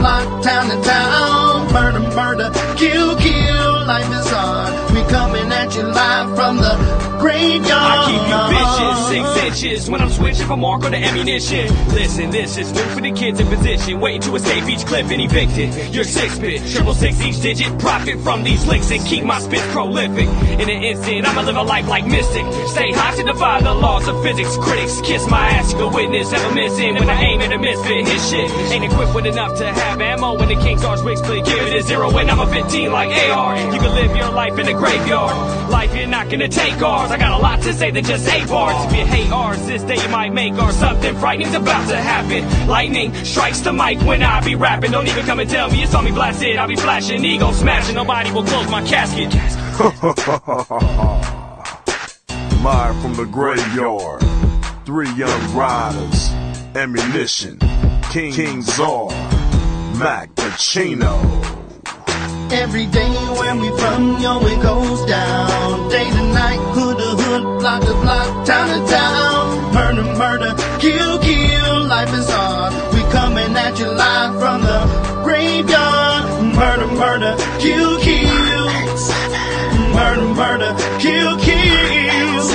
block, town to town. Murder, murder, kill, kill, life is hard. We coming at you live from the graveyard. I keep you vicious, 6 inches when I'm switching from mark to ammunition. Listen, this is new for the kids in position, waiting to escape each clip and evicted. Your 6-bit, 666 each digit, profit from these licks and keep my spit prolific. In an instant, I'ma live a life like Mystic. Stay high to defy the laws of physics. Critics kiss my ass, you can witness, ever missing when I aim at a misfit. His shit ain't equipped with enough to have ammo. When the King's Arch wigs click, give it a 0 when I'm a 15 like AR. You can live your life in the graveyard. Life, you're not gonna take ours. I got a lot to say than just 8 bars. If you hate ours, this day you might make ours. Something frightening's about to happen. Lightning strikes the mic when I be rapping. Don't even come and tell me you saw me blasted. I'll be flashing, ego smashing. Nobody will close my casket. Live from the graveyard, 3 young riders, ammunition, King Czar, Mac Pacino. Every day where we from, yo, it goes down. Day to night, hood to hood, block to block, town to town. Murder, murder, kill, kill, life is hard. We coming at you live from the graveyard. Murder, murder, kill, kill. Murder, murder, kill, kill.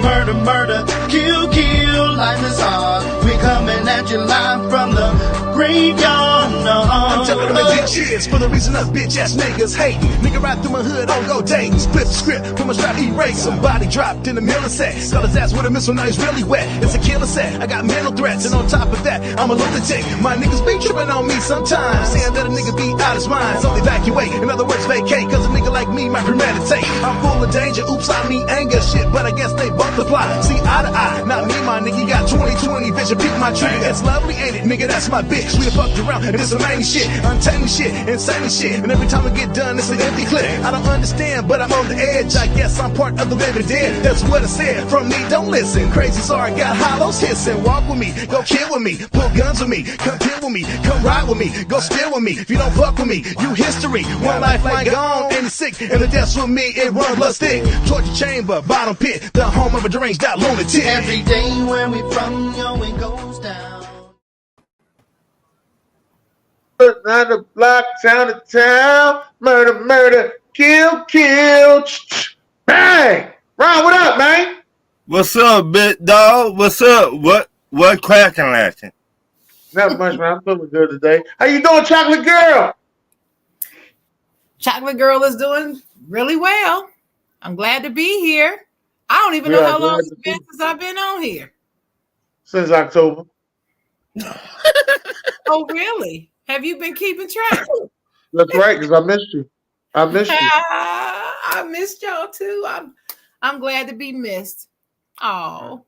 Murder, murder, kill, kill, life is hard. We coming at you live from the graveyard. I'm telling them bitches for the reason us bitch ass niggas hating. Nigga ride through my hood on go dating. Split the script from a strap erase. Somebody dropped in the middle of set. Got his ass with a missile, now he's really wet. It's a killer set. I got mental threats, and on top of that, I'm a lunatic. My niggas be tripping on me sometimes, saying that a nigga be out his mind. So evacuate, in other words, vacate. Cause a nigga like me might premeditate. I'm full of danger, oops, I mean anger shit, but I guess they both apply. See eye to eye, not me, my nigga. You got 20/20 vision, peek my trigger. It's lovely, ain't it, nigga? That's my bitch. We done fucked around, and it's amazing shit, untamed shit, insane shit. And every time I get done, it's an empty clip. I don't understand, but I'm on the edge. I guess I'm part of the living dead. That's what I said. From me, don't listen. Crazy, sorry, got hollows hissing. Walk with me, go kill with me, pull guns with me, come kill with me, come ride with me, go steal with me. If you don't fuck with me, you history. One lifeline gone, and it's sick. And the death's with me, it run blood stick. Torture chamber, bottom pit, the home of a deranged out lunatic. Every day where we from, yo, it goes down. On the block, town to town, murder, murder, kill, kill, bang! Ron, what up, man? What's up, big dog? What's up? What cracking laughing? Not much, man. I'm feeling good today. How you doing, Chocolate Girl? Chocolate Girl is doing really well. I'm glad to be here. I don't even know how long it's been since I've been on here. Since October. Oh, really? Have you been keeping track? That's right, because I missed you. I missed you. I missed y'all too. I'm glad to be missed. Oh,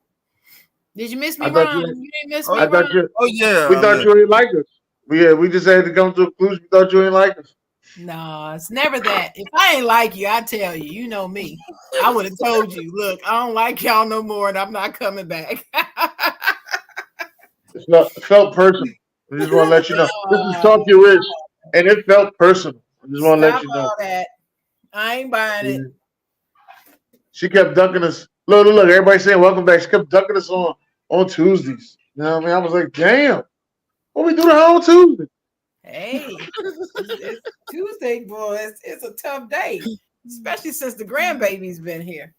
did you miss me, Ron? You didn't miss me, Ron? Oh yeah. We thought you didn't like us. We just had to come to a conclusion. We thought you didn't like us. No, it's never that. If I ain't like you, I tell you. You know me. I would have told you. Look, I don't like y'all no more, and I'm not coming back. It felt personal. I just want to let you know. This is Talk You Rich, and it felt personal. I just want to let you know. All that. I ain't buying it. She kept ducking us. Look, everybody saying welcome back. She kept ducking us on Tuesdays. You know what I mean? I was like, damn, what we do the whole Tuesday? Hey, it's Tuesday, boy. It's a tough day, especially since the grandbaby's been here.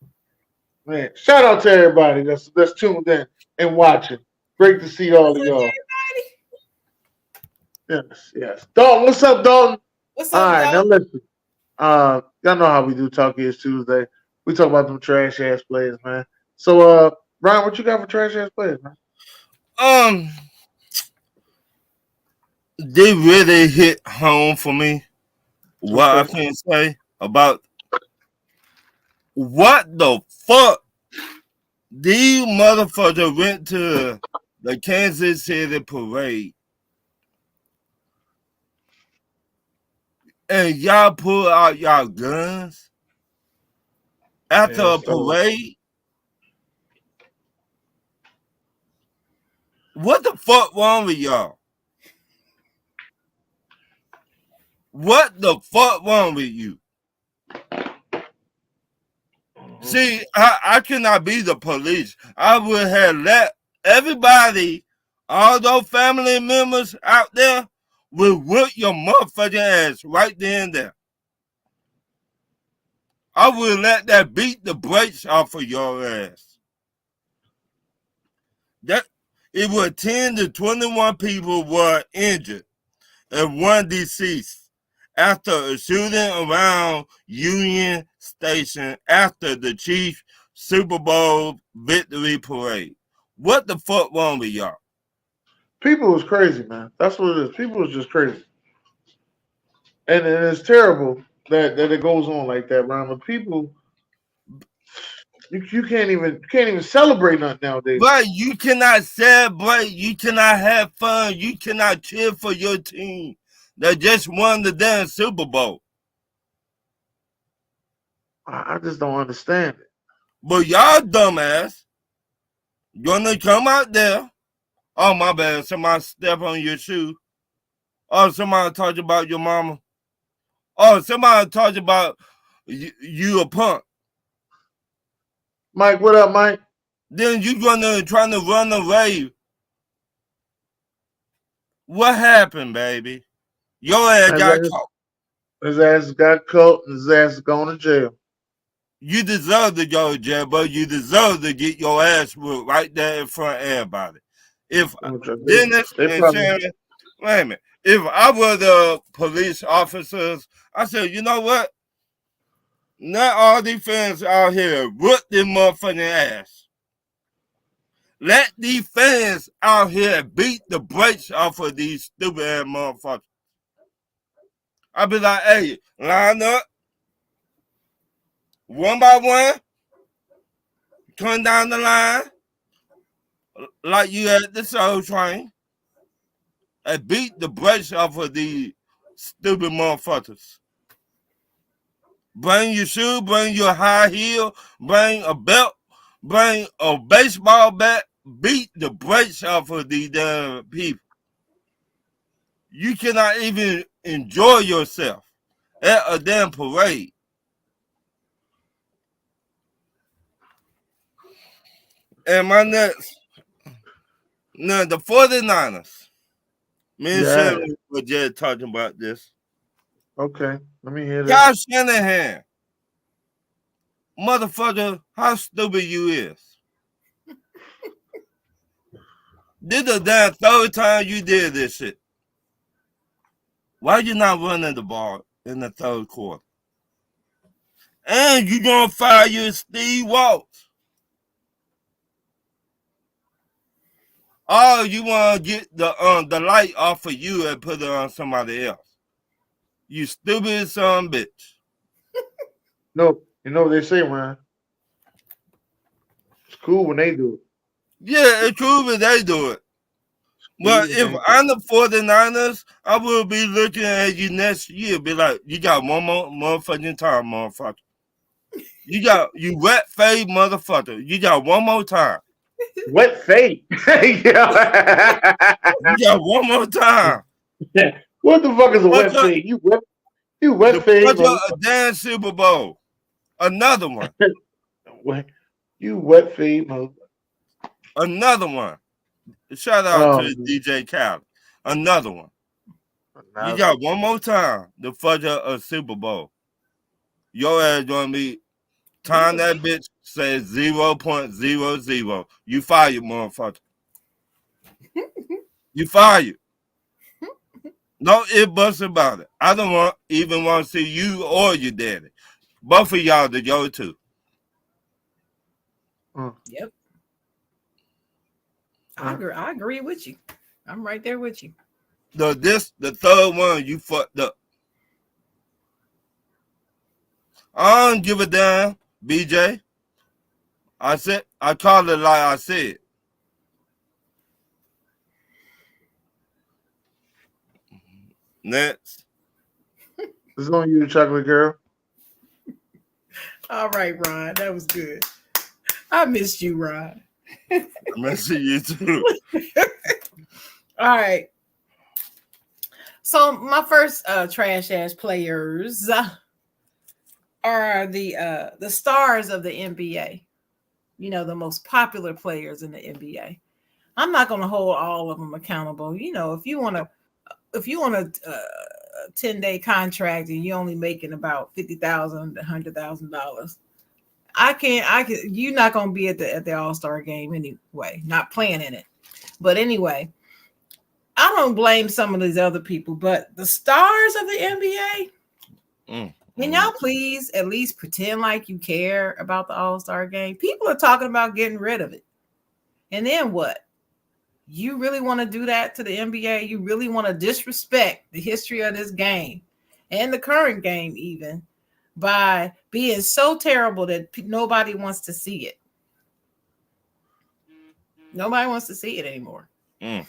Man, shout out to everybody that's tuned in and watching. Great to see all of y'all. Yes. Dalton, what's up, Dalton? What's up, all right, Dalton? now listen. Y'all know how we do Talk Is Tuesday. We talk about them trash ass players, man. So, Ryan, what you got for trash ass players, man? They really hit home for me. What I can say about what the fuck these motherfuckers went to the Kansas City parade and y'all pull out y'all guns after a parade. What the fuck wrong with y'all? What the fuck wrong with you? See, I cannot be the police. I would have let everybody, all those family members out there, will whip your motherfucking ass right there and there. I will let that beat the brakes off of your ass. That it was 10 to 21 people were injured and 1 deceased after a shooting around Union Station after the Chiefs Super Bowl victory parade. What the fuck wrong with y'all? People was crazy, man. That's what it is. People was just crazy. And it's terrible that it goes on like that, Ron. But people, you can't even celebrate nothing nowadays. But you cannot celebrate, you cannot have fun, you cannot cheer for your team that just won the damn Super Bowl. I just don't understand it. But y'all dumbass gonna come out there. Oh, my bad, somebody step on your shoe. Oh, somebody talk about your mama. Oh, somebody talk about you a punk. Mike, what up, Mike? Then you gonna trying to run away. What happened, baby? Your ass got caught. His ass got caught and his ass is going to jail. You deserve to go to jail, but you deserve to get your ass whooped right there in front of everybody. If Dennis and Sharon, wait a minute. If I were the police officers, I said, you know what? Not all these fans out here whoop this motherfucking ass. Let these fans out here beat the brakes off of these stupid ass motherfuckers. I'll be like, hey, line up. One by one. Turn down the line. Like you at the Soul Train. And beat the brakes off of these stupid motherfuckers. Bring your shoe, bring your high heel, bring a belt, bring a baseball bat, beat the brakes off of these damn people. You cannot even enjoy yourself at a damn parade. And my next, now the 49ers. Me and Shannon were just talking about this. Okay, let me hear that. Kyle Shanahan. Motherfucker, how stupid you is. This the damn third time you did this shit. Why you not running the ball in the third quarter? And you gonna fire your Steve Walsh. Oh, you wanna get the light off of you and put it on somebody else. You stupid son of a bitch. No, you know what they say, man. It's cool when they do it. Yeah, it's cool when they do it. But if I'm the 49ers, I will be looking at you next year. Be like, you got one more motherfucking time, motherfucker. You wet fade motherfucker. You got one more time. Wet fade? You got one more time. What the fuck is a wet fade? You wet fade. A damn Super Bowl. Another one. You wet fade, motherfucker. Another one. Shout out to DJ Khaled. Another one. You got one more time to fudge a Super Bowl. Your ass gonna be time that bitch says 0.00. You fired, motherfucker. You fired. No ifs, buts about it. I don't even want to see you or your daddy. Both of y'all to go to. Yep. I agree with you. I'm right there with you. The third one, you fucked up. I don't give a damn, BJ. I called it like I said. Next. It's on you, chocolate girl. All right, Ron. That was good. I missed you, Ron. I miss you too. All right. So my first trash ass players are the stars of the NBA. You know, the most popular players in the NBA. I'm not going to hold all of them accountable. You know, if you want to if you on a 10-day contract and you're only making about $50,000 to $100,000, you're not gonna be at the All-Star game anyway, not playing in it. But anyway, I don't blame some of these other people, but the stars of the NBA, can y'all please at least pretend like you care about the All-Star game? People are talking about getting rid of it. And then what? You really want to do that to the NBA? You really want to disrespect the history of this game and the current game even by being so terrible that nobody wants to see it? Nobody wants to see it anymore. And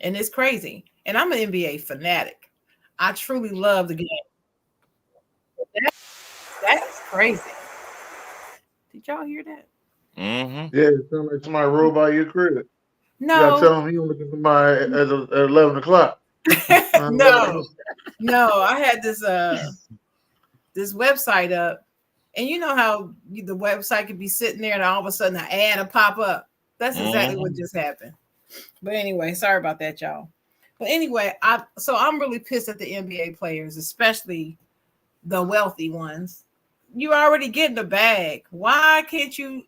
it's crazy. And I'm an NBA fanatic. I truly love the game. That's crazy. Did y'all hear that? Yeah, it sounds like somebody rolled by your crib. No. You gotta tell him you looking for somebody at 11 o'clock. No, I had this website up, and you know how the website could be sitting there and all of a sudden an ad will pop up. That's exactly what just happened. But anyway, sorry about that, y'all. But anyway, I'm really pissed at the NBA players, especially the wealthy ones. You already getting the bag. Why can't you,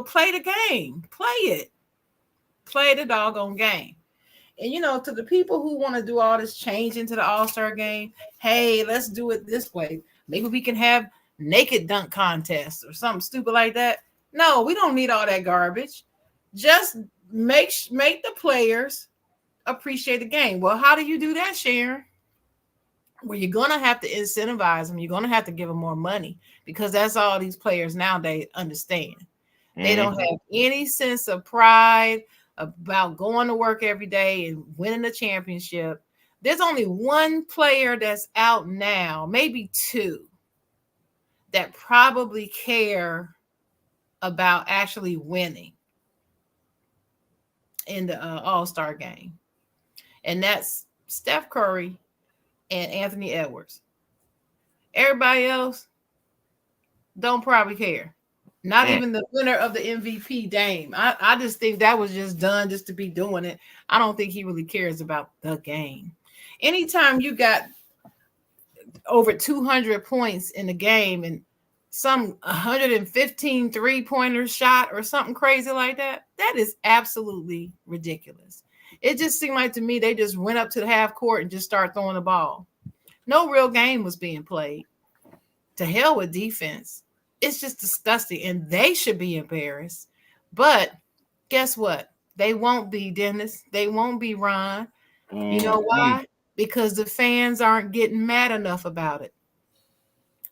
play the game? Play it. Play the doggone game. And, to the people who want to do all this change into the All-Star game, hey, let's do it this way. Maybe we can have naked dunk contests or something stupid like that. No, we don't need all that garbage. Just make the players appreciate the game. Well, how do you do that, Sharon? Well, you're going to have to incentivize them. You're going to have to give them more money because that's all these players nowadays understand. They don't have any sense of pride about going to work every day and winning the championship. There's only one player that's out now, maybe two, that probably care about actually winning in the All-Star game. And that's Steph Curry and Anthony Edwards. Everybody else don't probably care. Not even the winner of the MVP, Dame. I just think that was just done just to be doing it. I don't think he really cares about the game. Anytime you got over 200 points in the game and some 115 three-pointers shot or something crazy like that, that is absolutely ridiculous. It just seemed like to me they just went up to the half court and just started throwing the ball. No real game was being played. To hell with defense. It's just disgusting, and they should be embarrassed. But guess what? They won't be, Dennis. They won't be, Ron. You know why? Because the fans aren't getting mad enough about it.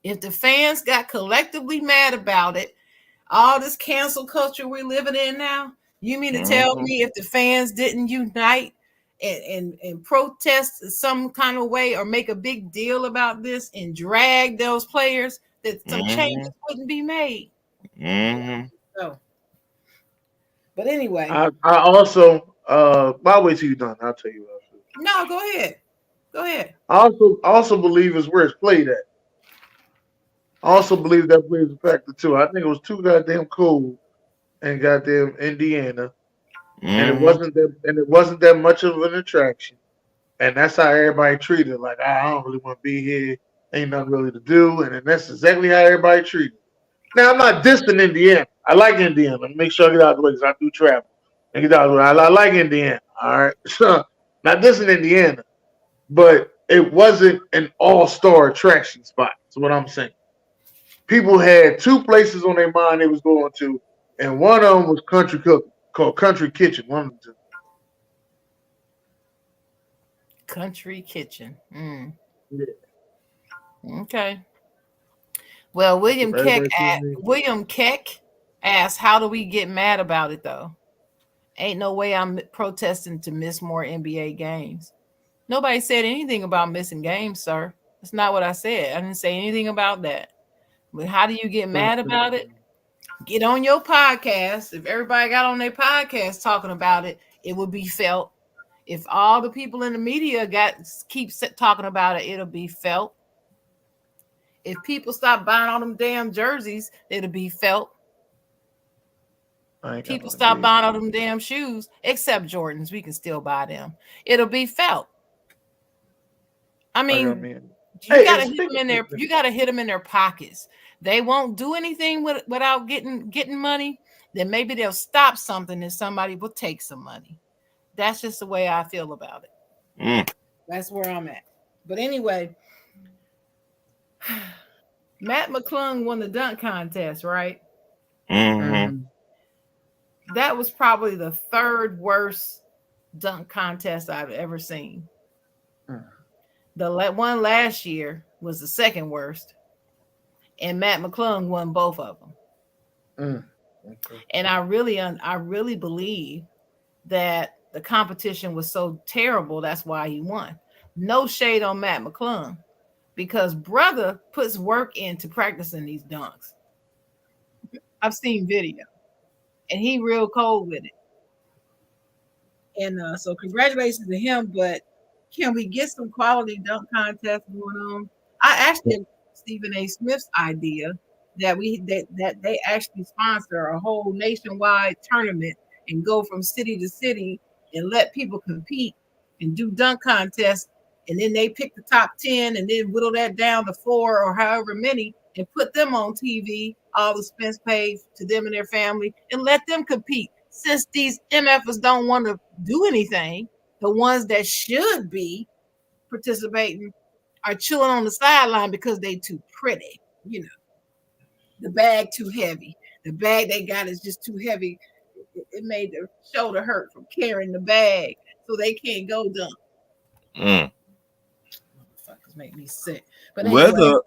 If the fans got collectively mad about it, all this cancel culture we're living in now, you mean to tell me if the fans didn't unite and protest some kind of way or make a big deal about this and drag those players, that some changes wouldn't be made. So, but anyway, I also I'll wait till you're done. I'll tell you what. No, go ahead. Go ahead. I also believe it's where it's played at. I also believe that plays a factor too. I think it was too goddamn cold in goddamn Indiana, and it wasn't that much of an attraction, and that's how everybody treated it. Like, I don't really want to be here. Ain't nothing really to do, and then that's exactly how everybody treated. Now, I'm not dissing Indiana. I like Indiana. Let me make sure I get out of the way because I do travel. I get out of the way. I like Indiana. All right, not dissing Indiana, but it wasn't an all-star attraction spot. That's what I'm saying. People had two places on their mind they was going to, and one of them was Country Cooking, called Country Kitchen. One of them two. Country Kitchen. Yeah. Okay. Well, William Keck asked, how do we get mad about it, though? Ain't no way I'm protesting to miss more NBA games. Nobody said anything about missing games, sir. That's not what I said. I didn't say anything about that. But how do you get mad about it? Get on your podcast. If everybody got on their podcast talking about it, it would be felt. If all the people in the media keep talking about it, it'll be felt. If people stop buying all them damn jerseys, it'll be felt. People stop buying all them damn shoes, except Jordans. We can still buy them. It'll be felt. I mean, you gotta hit them in their. You gotta hit them in their pockets. They won't do anything without getting money. Then maybe they'll stop something and somebody will take some money. That's just the way I feel about it. That's where I'm at. But anyway, Matt McClung won the dunk contest, right? Mm-hmm. That was probably the third worst dunk contest I've ever seen. The one last year was the second worst, and Matt McClung won both of them. Okay. And I really believe that the competition was so terrible. That's why he won. No shade on Matt McClung, because brother puts work into practicing these dunks. I've seen video, and he real cold with it. And so congratulations to him. But can we get some quality dunk contests going on? I actually Stephen A. Smith's idea that they actually sponsor a whole nationwide tournament and go from city to city and let people compete and do dunk contests, and then they pick the top 10 and then whittle that down to 4 or however many and put them on TV, all expense paid to them and their family, and let them compete. Since these MFers don't want to do anything, the ones that should be participating are chilling on the sideline because they too pretty, you know. The bag too heavy. The bag they got is just too heavy. It made their shoulder hurt from carrying the bag, so they can't go dunk. Motherfuckers make me sick. But anyway,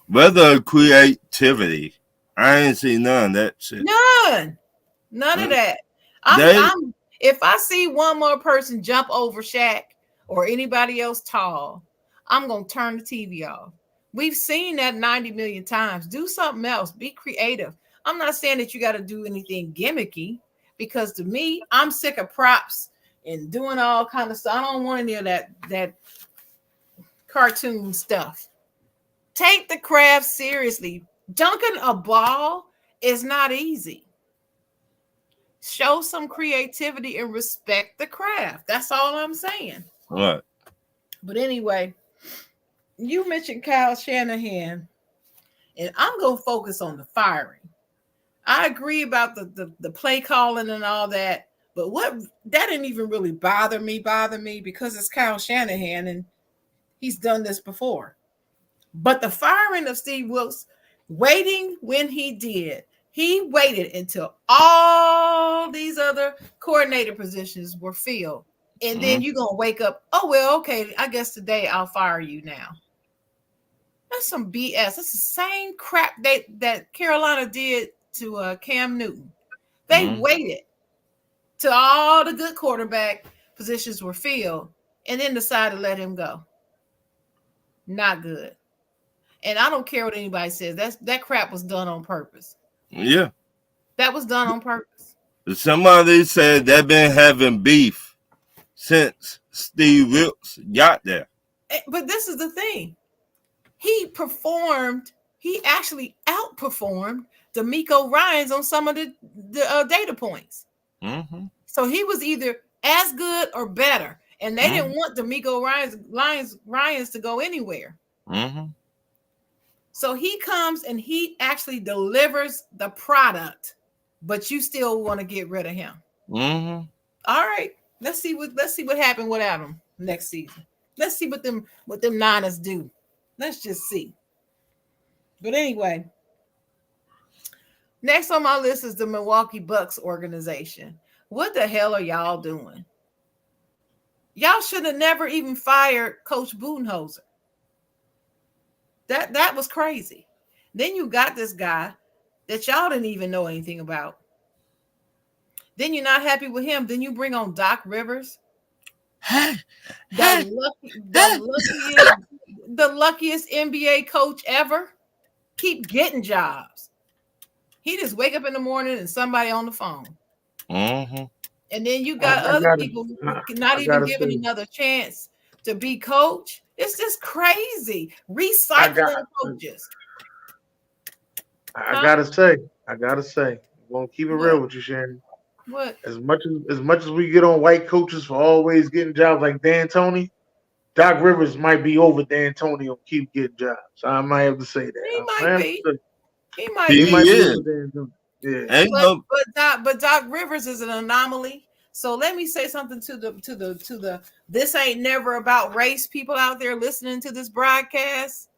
whether creativity, I ain't seen none of that shit. None of that. If I see one more person jump over Shaq or anybody else tall, I'm gonna turn the TV off. We've seen that 90 million times. Do something else. Be creative. I'm not saying that you got to do anything gimmicky, because to me, I'm sick of props and doing all kind of stuff. I don't want any of that cartoon stuff. Take the craft seriously. Dunking a ball is not easy. Show some creativity and respect the craft. That's all I'm saying. All right. But anyway, you mentioned Kyle Shanahan, and I'm going to focus on the firing. I agree about the play calling and all that, but that didn't even really bother me because it's Kyle Shanahan and he's done this before. But the firing of Steve Wilkes, waiting when he did, he waited until all these other coordinator positions were filled. And then you're going to wake up, oh, well, okay, I guess today I'll fire you now. That's some BS. That's the same crap that Carolina did to Cam Newton. They waited till all the good quarterback positions were filled and then decided to let him go. Not good. And I don't care what anybody says. That crap was done on purpose. Yeah. That was done on purpose. Somebody said they've been having beef since Steve Wilkes got there. But this is the thing. He actually outperformed DeMeco Ryans on some of the data points. So he was either as good or better. And they didn't want DeMeco Ryans to go anywhere. So he comes and he actually delivers the product, but you still want to get rid of him. All right. Let's see what happened without him next season. Let's see what them Niners do. Let's just see. But anyway, next on my list is the Milwaukee Bucks organization. What the hell are y'all doing? Y'all should have never even fired Coach Budenholzer. That was crazy. Then you got this guy that y'all didn't even know anything about. Then you're not happy with him. Then you bring on Doc Rivers. The luckiest NBA coach ever. Keep getting jobs. He just wake up in the morning and somebody on the phone. And then you got other people not even given another chance to be coach. It's just crazy. Recycling coaches. I gotta say, gonna keep it real with you, Shannon. What? As much as we get on white coaches for always getting jobs like D'Antoni, Doc Rivers might be over D'Antoni on keep getting jobs. I might have to say that. He might be. He might He be. Might be is. over D'Antoni. Yeah. But Doc Rivers is an anomaly. So let me say something to the this ain't never about race people out there listening to this broadcast.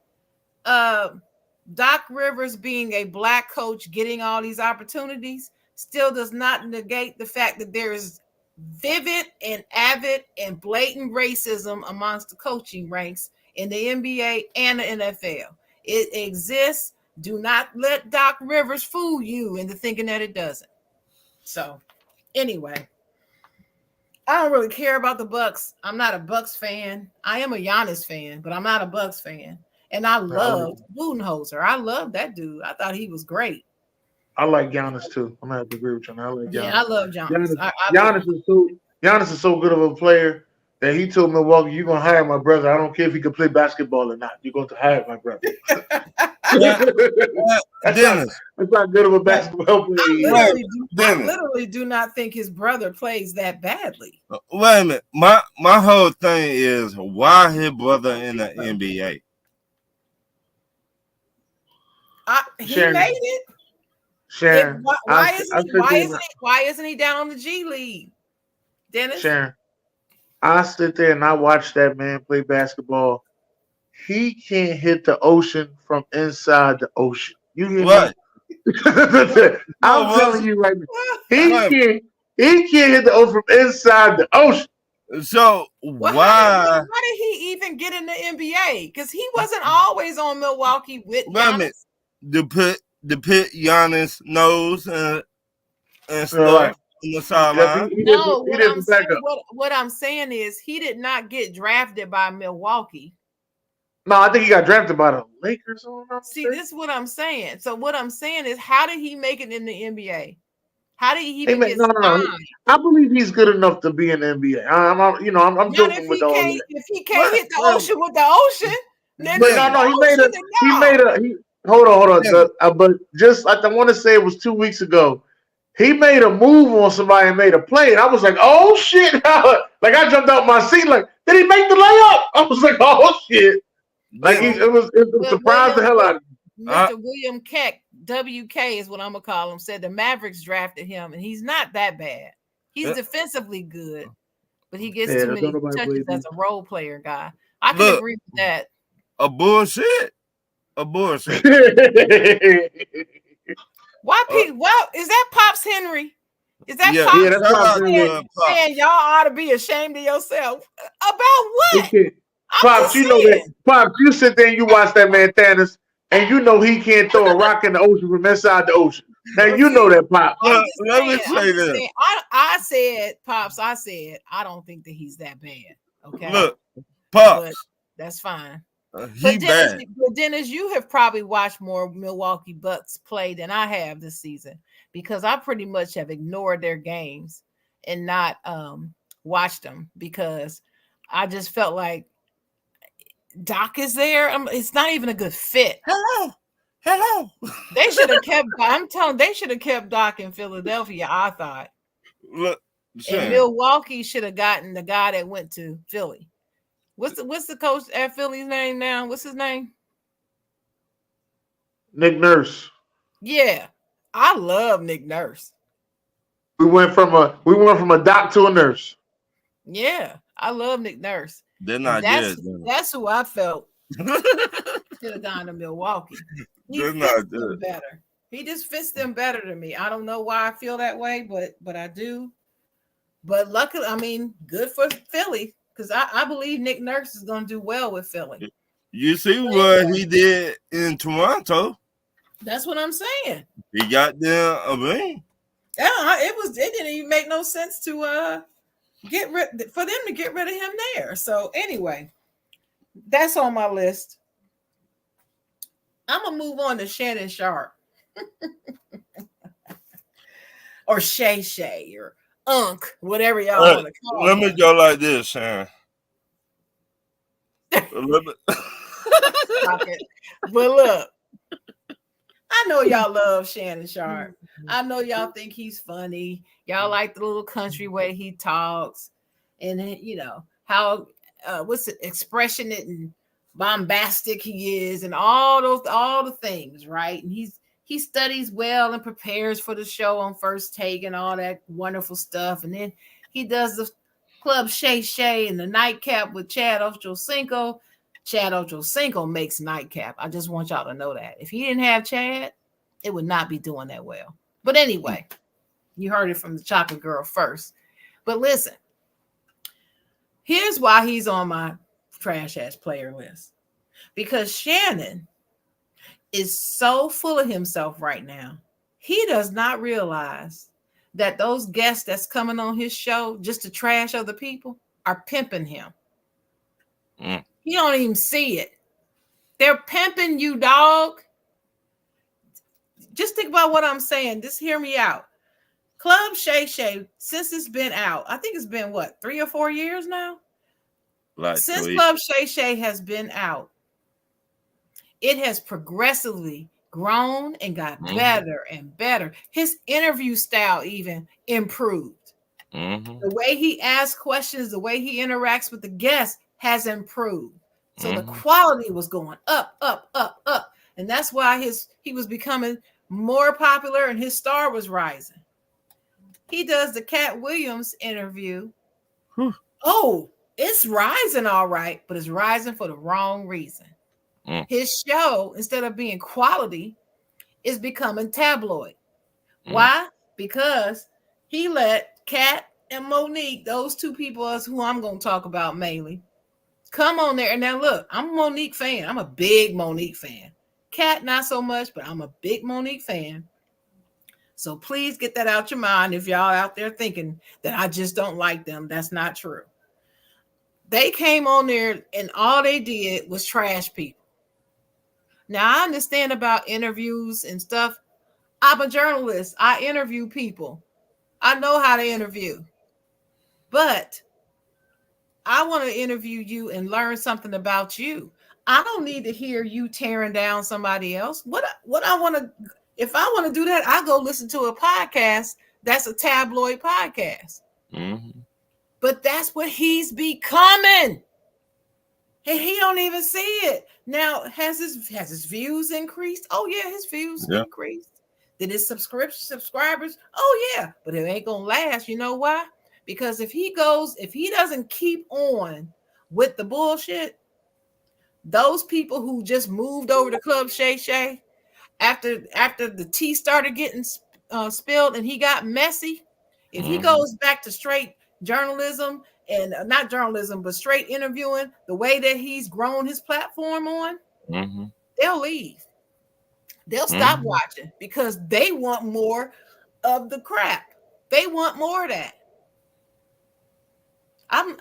Doc Rivers being a black coach getting all these opportunities still does not negate the fact that there is vivid and avid and blatant racism amongst the coaching ranks in the NBA and the NFL. It exists. Do not let Doc Rivers fool you into thinking that it doesn't. So anyway, I don't really care about the Bucks. I'm not a Bucks fan. I am a Giannis fan, but I'm not a Bucks fan. And I loved Budenholzer. I love that dude. I thought he was great. I like Giannis too. I'm gonna have to agree with you. I like Giannis. Yeah, I love Giannis. Giannis is so good of a player that he told Milwaukee, "You're gonna hire my brother. I don't care if he can play basketball or not. You're going to hire my brother." That's not good of a basketball player. I literally do not think his brother plays that badly. Wait a minute. My whole thing is why his brother in the NBA? He made it. Sharon, why isn't he down on the G League? Dennis? Sharon, I sit there and I watch that man play basketball. He can't hit the ocean from inside the ocean. You hear what? Me? I'm telling you right now. He can't hit the ocean from inside the ocean. So why did he even get in the NBA? Because he wasn't always on Milwaukee with Giannis. The pit Giannis nose and stuff on the sideline. No, what I'm saying is he did not get drafted by Milwaukee. No, I think he got drafted by the Lakers. See, this is what I'm saying. So what I'm saying is, how did he make it in the NBA? How did he even get signed? I believe he's good enough to be in the NBA. I'm joking with all that. If he can't hit the ocean with the ocean, then he made a. Hold on. But just like I want to say, it was 2 weeks ago. He made a move on somebody and made a play, and I was like, "Oh shit!" Like I jumped out my seat. Like, did he make the layup? I was like, "Oh shit!" Like it was surprised the hell out of me. Mr. William Keck, WK is what I'm gonna call him, said the Mavericks drafted him, and he's not that bad. He's defensively good, but he gets too many touches as a role player guy. I can agree with that. A bullshit. Why people? Well, is that Pops Henry? Is that Pops? Yeah, that's Pops Henry. Man, y'all ought to be ashamed of yourself. About what? Pops, you know that. Pops, you sit there and you watch that man Thanos, and you know he can't throw a rock in the ocean from inside the ocean. Now you know that, Pops. Let me say this. I said, Pops. I said I don't think that he's that bad. Okay. Look, Pops. But that's fine. But Dennis, you have probably watched more Milwaukee Bucks play than I have this season because I pretty much have ignored their games and not watched them because I just felt like Doc is there. It's not even a good fit. Hello. They should have kept. They should have kept Doc in Philadelphia. I thought. Look, and Milwaukee should have gotten the guy that went to Philly. What's the coach at Philly's name now? What's his name? Nick Nurse. Yeah, I love Nick Nurse. We went from a doc to a nurse. Yeah, I love Nick Nurse. They're not good. Good. That's who I felt should have gone to Milwaukee. They're not good. Better. He just fits them better to me. I don't know why I feel that way, but I do. But luckily, good for Philly. Because I believe Nick Nurse is going to do well with Philly. You see what he did in Toronto. That's what I'm saying. He got there a ring. Yeah, it didn't even make no sense to for them to get rid of him there. So anyway, that's on my list. I'm going to move on to Shannon Sharpe. Or Shay Shay or Unk, whatever y'all want to call it. Let me go like this, Sharon. Stop it. But look, I know y'all love Shannon Sharpe. I know y'all think he's funny. Y'all like the little country way he talks, and you know how what's it, expressionate and bombastic he is, and all the things, right? And he studies well and prepares for the show on First Take and all that wonderful stuff, and then he does the Club Shay Shay and the nightcap with Chad Ochocinco. Chad Ochocinco makes nightcap. I just want y'all to know that. If he didn't have Chad, it would not be doing that well. But anyway, you heard it from the Chocolate Girl first. But listen, here's why he's on my trash ass player list. Because Shannon is so full of himself right now. He does not realize that those guests that's coming on his show just to trash other people are pimping him. He don't even see it. They're pimping you, dog. Just think about what I'm saying. Just hear me out. Club Shay Shay, since it's been out, I think it's been what, 3 or 4 years now? Since Club Shay Shay has been out, it has progressively grown and got better and better. His interview style even improved. The way he asks questions, the way he interacts with the guests has improved. So the quality was going up, up, up, up. And that's why he was becoming more popular and his star was rising. He does the Cat Williams interview. Oh, it's rising all right, but it's rising for the wrong reason. His show, instead of being quality, is becoming tabloid. Why? Because he let Cat and Monique, those two people is who I'm going to talk about mainly, come on there. And now look, I'm a Monique fan. I'm a big Monique fan. Cat, not so much, but I'm a big Monique fan. So please get that out your mind if y'all out there thinking that I just don't like them. That's not true. They came on there and all they did was trash people. Now, I understand about interviews and stuff. I'm a journalist. I interview people. I know how to interview. But I want to interview you and learn something about you. I don't need to hear you tearing down somebody else. What I want to, if I want to do that, I go listen to a podcast that's a tabloid podcast. But that's what he's becoming. And he don't even see it. Now, has his views increased? Oh, yeah, his views increased. Did his subscribers? Oh, yeah. But it ain't going to last. You know why? Because if he doesn't keep on with the bullshit, those people who just moved over to Club Shay Shay after the tea started getting spilled and he got messy, if he goes back to straight journalism and not journalism, but straight interviewing the way that he's grown his platform on, they'll leave. They'll stop watching because they want more of the crap. They want more of that. I'm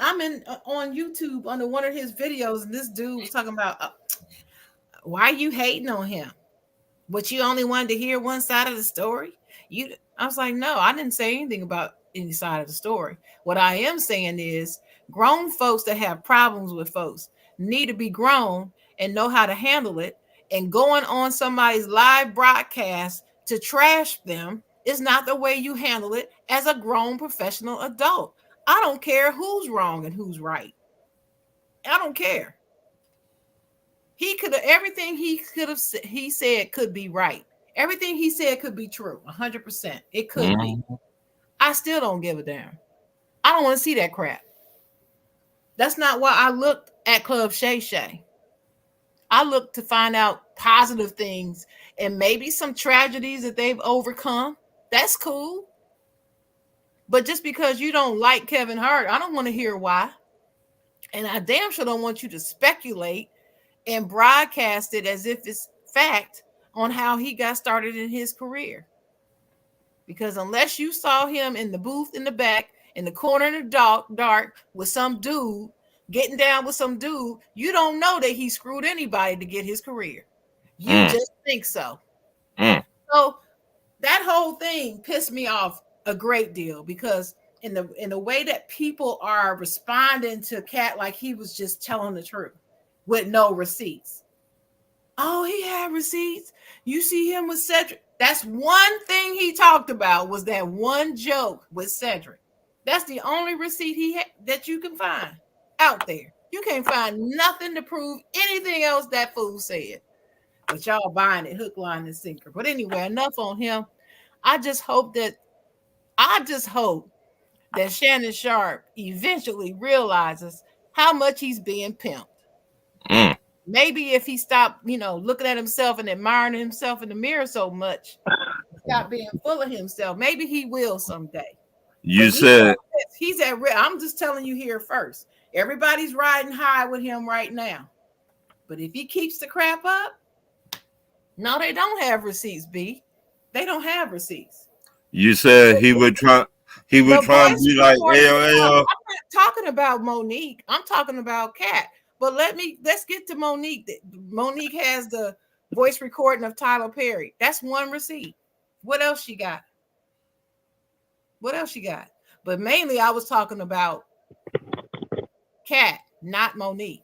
on YouTube under one of his videos, and this dude was talking about why you hating on him, but you only wanted to hear one side of the story. I was like, no, I didn't say anything about any side of the story. What I am saying is grown folks that have problems with folks need to be grown and know how to handle it. And going on somebody's live broadcast to trash them is not the way you handle it as a grown professional adult. I don't care who's wrong and who's right. I don't care. Everything he said could be right. Everything he said could be true. 100%. It could be. I still don't give a damn. I don't want to see that crap. That's not why I looked at Club Shay Shay. I looked to find out positive things and maybe some tragedies that they've overcome. That's cool. But just because you don't like Kevin Hart, I don't want to hear why. And I damn sure don't want you to speculate and broadcast it as if it's fact on how he got started in his career. Because unless you saw him in the booth in the back, in the corner in the dark with some dude, getting down with some dude, you don't know that he screwed anybody to get his career. You just think so. So that whole thing pissed me off a great deal because in the way that people are responding to Cat like he was just telling the truth with no receipts. Oh, he had receipts. You see him with Cedric. That's one thing he talked about was that one joke with Cedric. That's the only receipt that you can find out there. You can't find nothing to prove anything else that fool said. But y'all buying it hook, line, and sinker. But anyway, enough on him. I just hope that Shannon Sharpe eventually realizes how much he's being pimped. Maybe if he stopped, looking at himself and admiring himself in the mirror so much, stop being full of himself. Maybe he will someday. You said he's at risk. I'm just telling you here first. Everybody's riding high with him right now. But if he keeps the crap up, no, they don't have receipts, B. They don't have receipts. You said he would try to be like LL. I'm not talking about Monique. I'm talking about Cat. But let's get to Monique. Monique has the voice recording of Tyler Perry. That's one receipt. What else she got? But mainly I was talking about Cat, not Monique.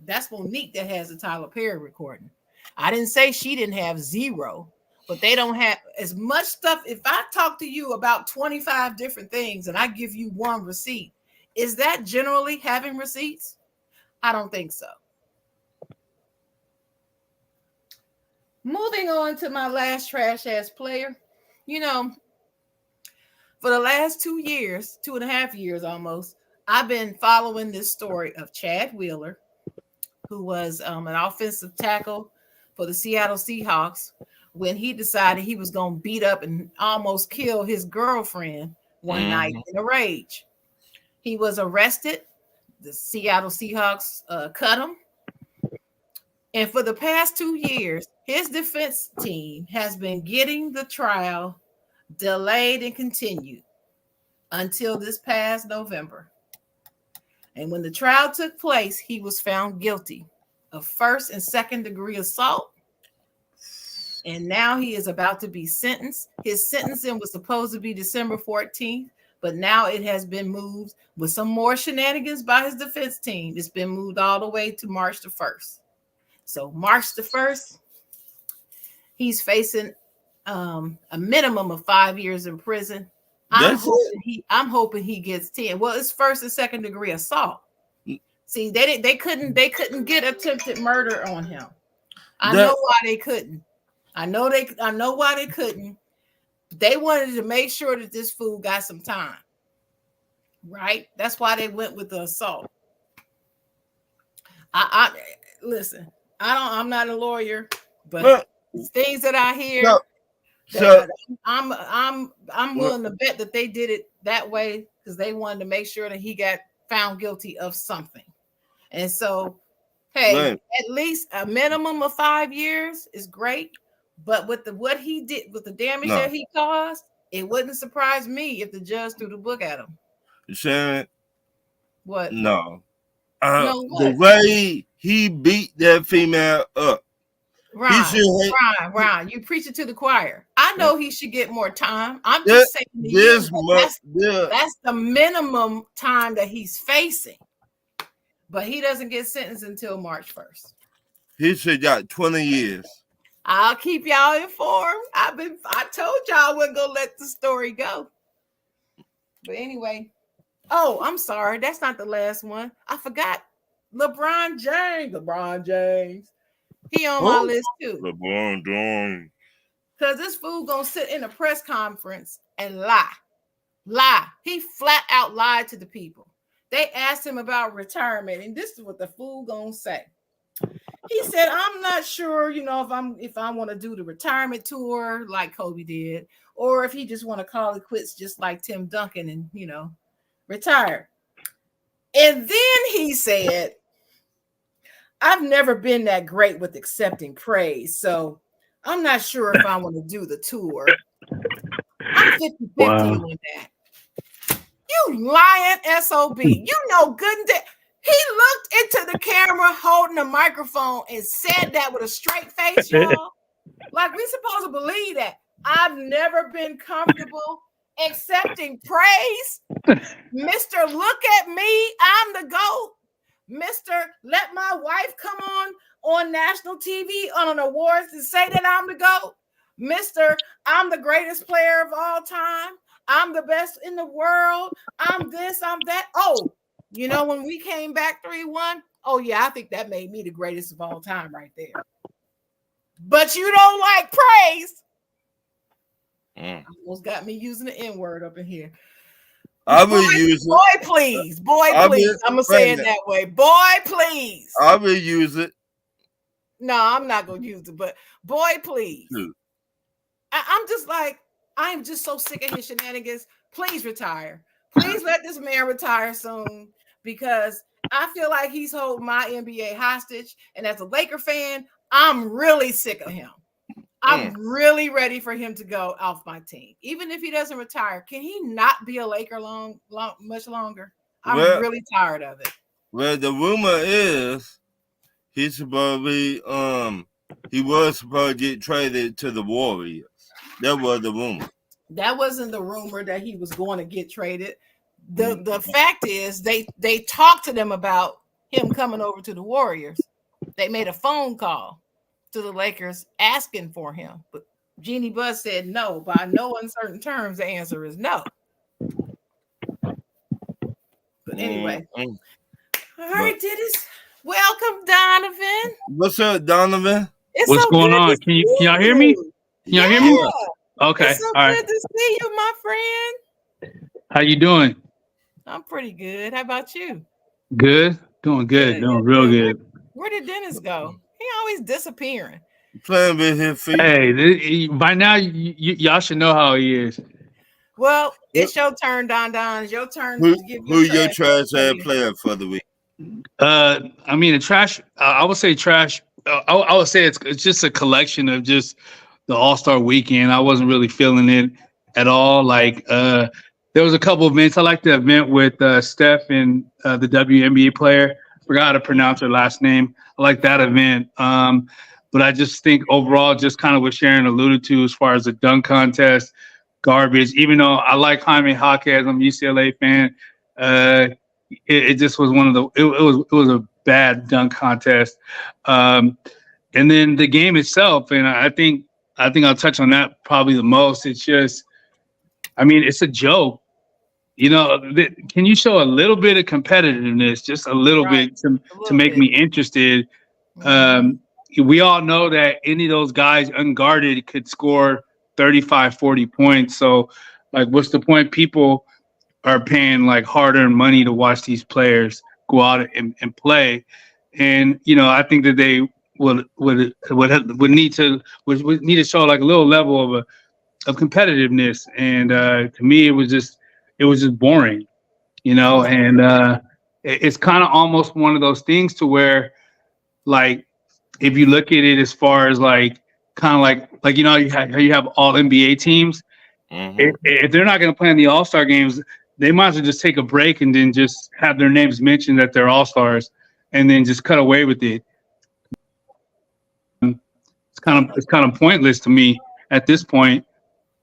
That's Monique that has the Tyler Perry recording. I didn't say she didn't have zero, but they don't have as much stuff. If I talk to you about 25 different things and I give you one receipt, is that generally having receipts? I don't think so. Moving on to my last trash ass player. For the last 2 years, 2.5 years almost, I've been following this story of Chad Wheeler, who was an offensive tackle for the Seattle Seahawks when he decided he was going to beat up and almost kill his girlfriend one night in a rage. He was arrested. The Seattle Seahawks cut him. And for the past 2 years, his defense team has been getting the trial delayed and continued until this past November. And when the trial took place, he was found guilty of first and second degree assault. And now he is about to be sentenced. His sentencing was supposed to be December 14th, but now it has been moved with some more shenanigans by his defense team. It's been moved all the way to March the 1st. So March the 1st, he's facing a minimum of 5 years in prison. I'm hoping he gets 10. Well, it's first and second degree assault. See, they couldn't get attempted murder on him. I know why they couldn't. I know why they couldn't. They wanted to make sure that this fool got some time. Right? That's why they went with the assault. I listen, I'm not a lawyer, but things that I hear. I'm willing to bet that they did it that way because they wanted to make sure that he got found guilty of something. And so, hey, at least a minimum of 5 years is great. But with what he did, with the damage that he caused, it wouldn't surprise me if the judge threw the book at him. Sharon, what? No. The way he beat that female up. Ron, you preach it to the choir. I know he should get more time. I'm just saying that's the minimum time that he's facing. But he doesn't get sentenced until March 1st. He should got 20 years. I'll keep y'all informed. I told y'all I wasn't gonna let the story go. But anyway, I'm sorry. That's not the last one. I forgot LeBron James. He on my list too. LeBron James. Because this fool gonna sit in a press conference and lie. He flat out lied to the people. They asked him about retirement, and this is what the fool gonna say. He said, "I'm not sure, if I want to do the retirement tour like Kobe did, or if he just want to call it quits, just like Tim Duncan, and retire." And then he said, "I've never been that great with accepting praise, so I'm not sure if I want to do the tour." I'm 50-50 on that. You lying SOB. You know good and he looked into the camera holding a microphone and said that with a straight face, y'all. Like we supposed to believe that. I've never been comfortable accepting praise. Mr. Look at me, I'm the GOAT. Mr. Let my wife come on national TV on an awards to say that I'm the GOAT. Mr. I'm the greatest player of all time. I'm the best in the world. I'm this, I'm that. Oh, you know, when we came back 3-1, oh yeah, I think that made me the greatest of all time right there. But you don't like praise. Almost got me using the N-word up in here. I will use it. Boy, please. Boy, please. I'm going to say it that way. Boy, please. I will use it. No, I'm not going to use it, but boy, please. I'm just like, I'm just so sick of his shenanigans. Please retire. Please let this man retire soon, because I feel like he's holding my NBA hostage. And as a Laker fan, I'm really sick of him. I'm really ready for him to go off my team. Even if he doesn't retire, can he not be a Laker much longer? I'm really tired of it. Well, the rumor is he's supposed to be, he was supposed to get traded to the Warriors. That was the rumor. That wasn't the rumor that he was going to get traded. The fact is they talked to them about him coming over to the Warriors. They made a phone call to the Lakers asking for him, but Jeannie Buss said no. By no uncertain terms, the answer is no. But anyway, all right, Dennis. Welcome, Donovan. What's up, Donovan? What's so going on? Can y'all hear me? Can y'all hear me? Okay. It's so all good right. to see you, my friend. How you doing? I'm pretty good. How about you? Good. Doing good. Doing real good. Where did Dennis go? He always disappearing. Playing with his feet. Hey, by now y'all should know how he is. Well, it's your turn, Don. It's your turn. Who your trash ass player for the week? I mean, the trash. I would say trash. I would say it's just a collection of just the All-Star weekend. I wasn't really feeling it at all. Like there was a couple events. I like the event with Steph and the WNBA player. Forgot how to pronounce her last name. I like that event. But I just think overall, just kind of what Sharon alluded to as far as the dunk contest, garbage. Even though I like Jaime Jaquez, I'm a UCLA fan. It just was one of the. It was a bad dunk contest. And then the game itself, and I think I'll touch on that probably the most. It's just, I mean, it's a joke. You know, can you show a little bit of competitiveness, just a little bit to make me interested? We all know that any of those guys unguarded could score 35, 40 points. So, like, what's the point? People are paying like hard-earned money to watch these players go out and play. And, you know, I think that they would need to show like a little level of competitiveness. And to me, it was just boring, you know. And it's kind of almost one of those things to where, like, if you look at it as far as like kind of like you know, you have all NBA teams. If they're not going to play in the All-Star games, they might as well just take a break and then just have their names mentioned that they're All-Stars, and then just cut away with it. It's kind of pointless to me at this point.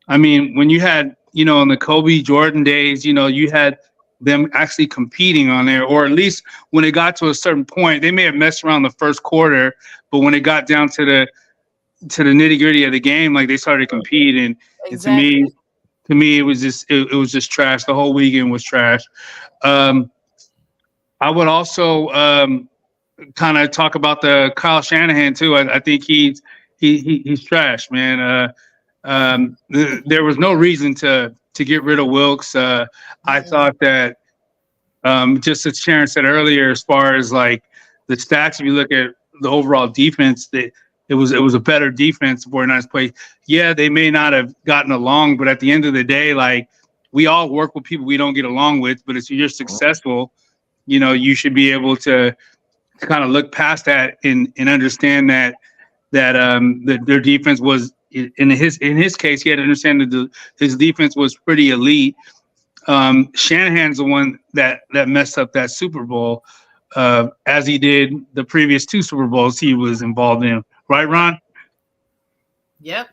I mean, when you had, you know, in the Kobe Jordan days, you know, you had them actually competing on there, or at least when it got to a certain point, they may have messed around the first quarter, but when it got down to the nitty gritty of the game, like they started competing. Exactly. And to me, it was just trash. The whole weekend was trash. I would also kind of talk about the Kyle Shanahan too. I think he's trash, man. There was no reason to get rid of Wilkes. I thought that just as Sharon said earlier, as far as like the stats, if you look at the overall defense, that it was a better defense for a nice play. Yeah, they may not have gotten along, but at the end of the day, like, we all work with people we don't get along with, but if you're successful, you know, you should be able to kind of look past that and understand that their defense was, in his case, he had to understand that his defense was pretty elite. Shanahan's the one that messed up that Super Bowl, as he did the previous 2 Super Bowls he was involved in. Right, Ron? Yep.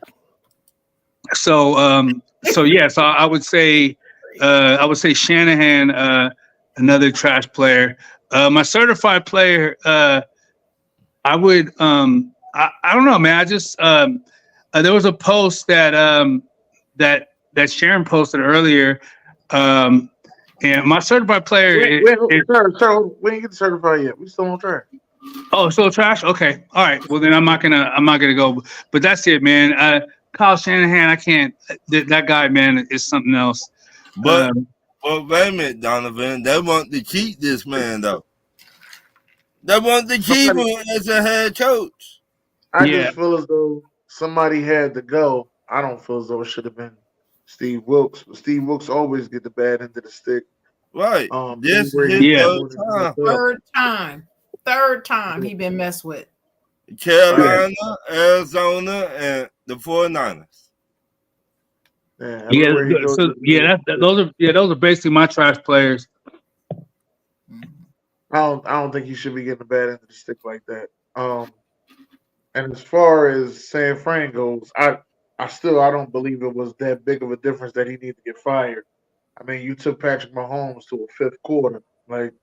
So I would say Shanahan, another trash player. My certified player, I would I don't know, man. there was a post that that Sharon posted earlier, and my certified player. Sir, we ain't get certified yet. We still on track. Oh, still trash. Okay, all right. Well, then I'm not gonna go. But that's it, man. Kyle Shanahan, I can't. That guy, man, is something else. But wait a minute, Donovan. They want to keep this man though. They want to keep him as a head coach. I just feel as though somebody had to go. I don't feel as though it should have been Steve Wilkes. Steve Wilkes always get the bad end of the stick. Right. This third time he been messed with. Carolina, Arizona, and the 49ers. Those are basically my trash players. I don't think he should be getting the bad end of the stick like that. And as far as San Fran goes, I don't believe it was that big of a difference that he needed to get fired. I mean, you took Patrick Mahomes to a fifth quarter. Like,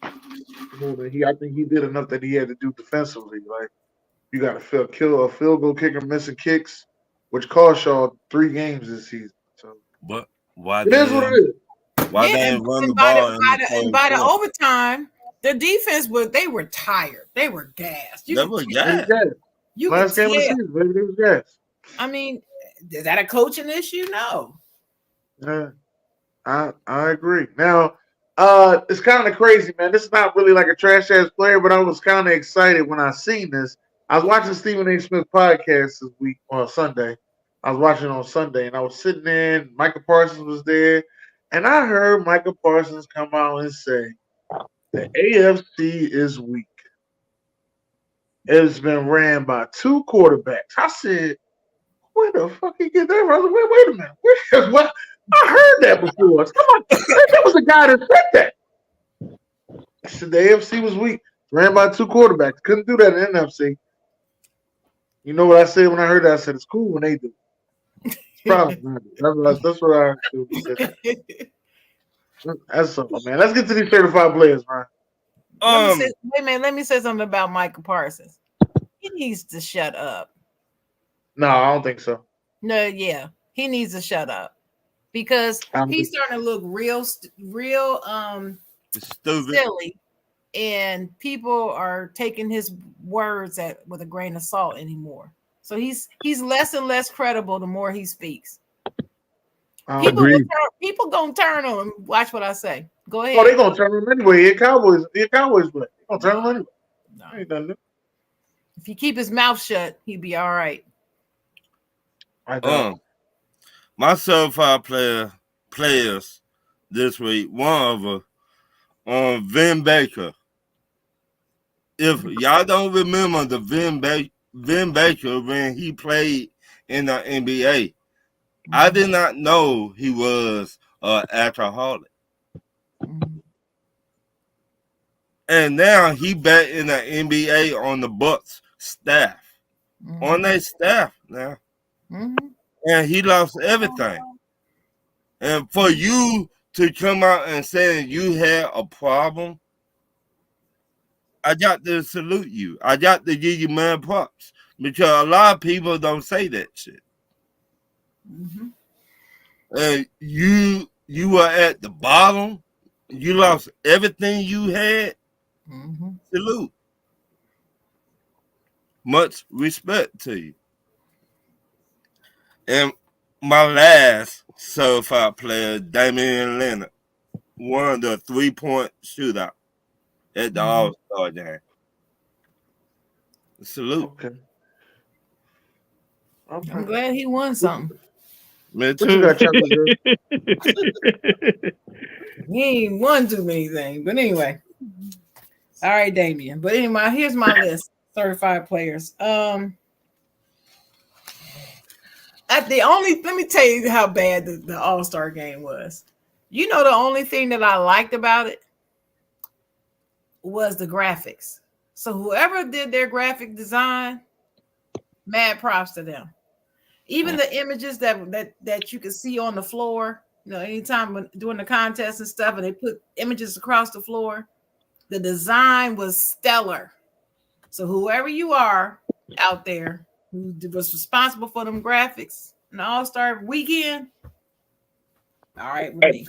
I think he did enough that he had to do defensively. Like, you got to kill a field goal kicker missing kicks, which cost y'all 3 games this season. So, but why? It is what it is. Why they didn't run the ball? By the overtime, the defense they were tired. They were gassed. They were gassed. Last game of the season, baby, they was gassed. I mean, is that a coaching issue? No. Yeah, I agree. Now, it's kind of crazy, man. This is not really like a trash ass player, but I was kind of excited when I seen this. I was watching Stephen A. Smith podcast this week on Sunday. I was watching on Sunday, and I was sitting there, and Micah Parsons was there, and I heard Micah Parsons come out and say, the AFC is weak. It's been ran by 2 quarterbacks. I said, where the fuck you get that from? Wait a minute. What? I heard that before. Come on. That was the guy that said that. I said the AFC was weak. Ran by 2 quarterbacks. Couldn't do that in the NFC. You know what I said when I heard that? I said, it's cool when they do. It's probably not. That's what I do. That's something, man. Let's get to these certified players, man. Let me say something about Micah Parsons. He needs to shut up. No, I don't think so. No, yeah, he needs to shut up because he's starting to look real stupid, silly, and people are taking his words with a grain of salt anymore. So he's less and less credible the more he speaks. People gonna turn on him. Watch what I say. Go ahead. Oh, they're gonna turn on him anyway. He a Cowboys play. They're gonna turn on him anyway. No. If he keep his mouth shut, he'd be all right. My certified players this week, one of them, Vin Baker. If y'all don't remember the Vin Baker when he played in the NBA, I did not know he was an alcoholic. And now he back in the NBA on the Bucks staff. On their staff now. And he lost everything. And for you to come out and say you had a problem, I got to salute you. I got to give you mad props because a lot of people don't say that shit. And you were at the bottom. You lost everything you had. Salute. Much respect to you. And my last certified player, Damian Leonard, won the 3-point shootout at the All-Star game. Salute. Okay. I'm glad he won something. Me too. He ain't won too many things, but anyway. All right, Damian. But anyway, here's my list: certified players. Let me tell you how bad the All-Star game was. You know, the only thing that I liked about it was the graphics. So whoever did their graphic design, mad props to them. Even the images that you can see on the floor, you know, anytime during the contest and stuff, and they put images across the floor, the design was stellar. So whoever you are out there, who was responsible for them graphics in the All-Star weekend. All right, with me.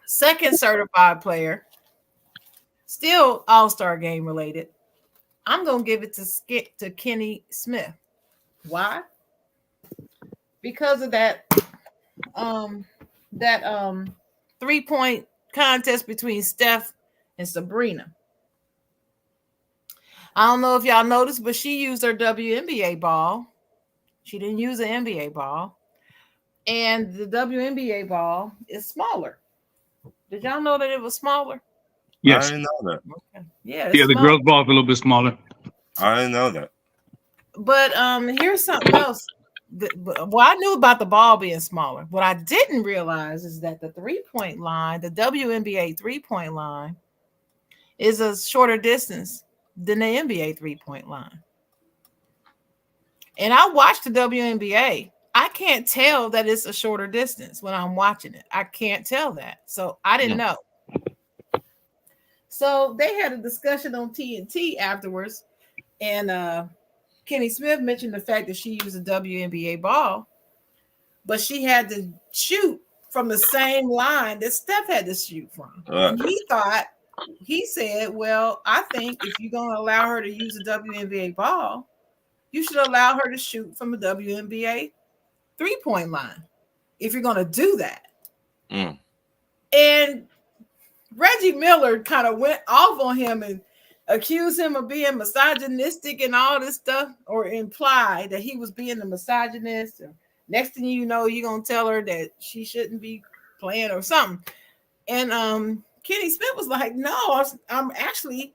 Second certified player, still All-Star game related. I'm gonna give it to Kenny Smith. Why? Because of that 3-point contest between Steph and Sabrina. I don't know if y'all noticed, but she used her WNBA ball. She didn't use an NBA ball. And the WNBA ball is smaller. Did y'all know that it was smaller? Yes. I didn't know that. Okay. Yeah, the girls' ball is a little bit smaller. I didn't know that. But here's something else. Well, I knew about the ball being smaller. What I didn't realize is that the 3-point line, the WNBA 3-point line, is a shorter distance than the NBA 3-point line. And I watched the WNBA. I can't tell that it's a shorter distance when I'm watching it. I can't tell that. So I didn't know. So they had a discussion on TNT afterwards. And Kenny Smith mentioned the fact that she used a WNBA ball, but she had to shoot from the same line that Steph had to shoot from. And he said, well, I think if you're going to allow her to use a WNBA ball, you should allow her to shoot from a WNBA 3-point line if you're going to do that. And Reggie Miller kind of went off on him and accused him of being misogynistic and all this stuff, or implied that he was being a misogynist. And next thing you know, you're going to tell her that she shouldn't be playing or something. And Kenny Smith was like, no, I'm actually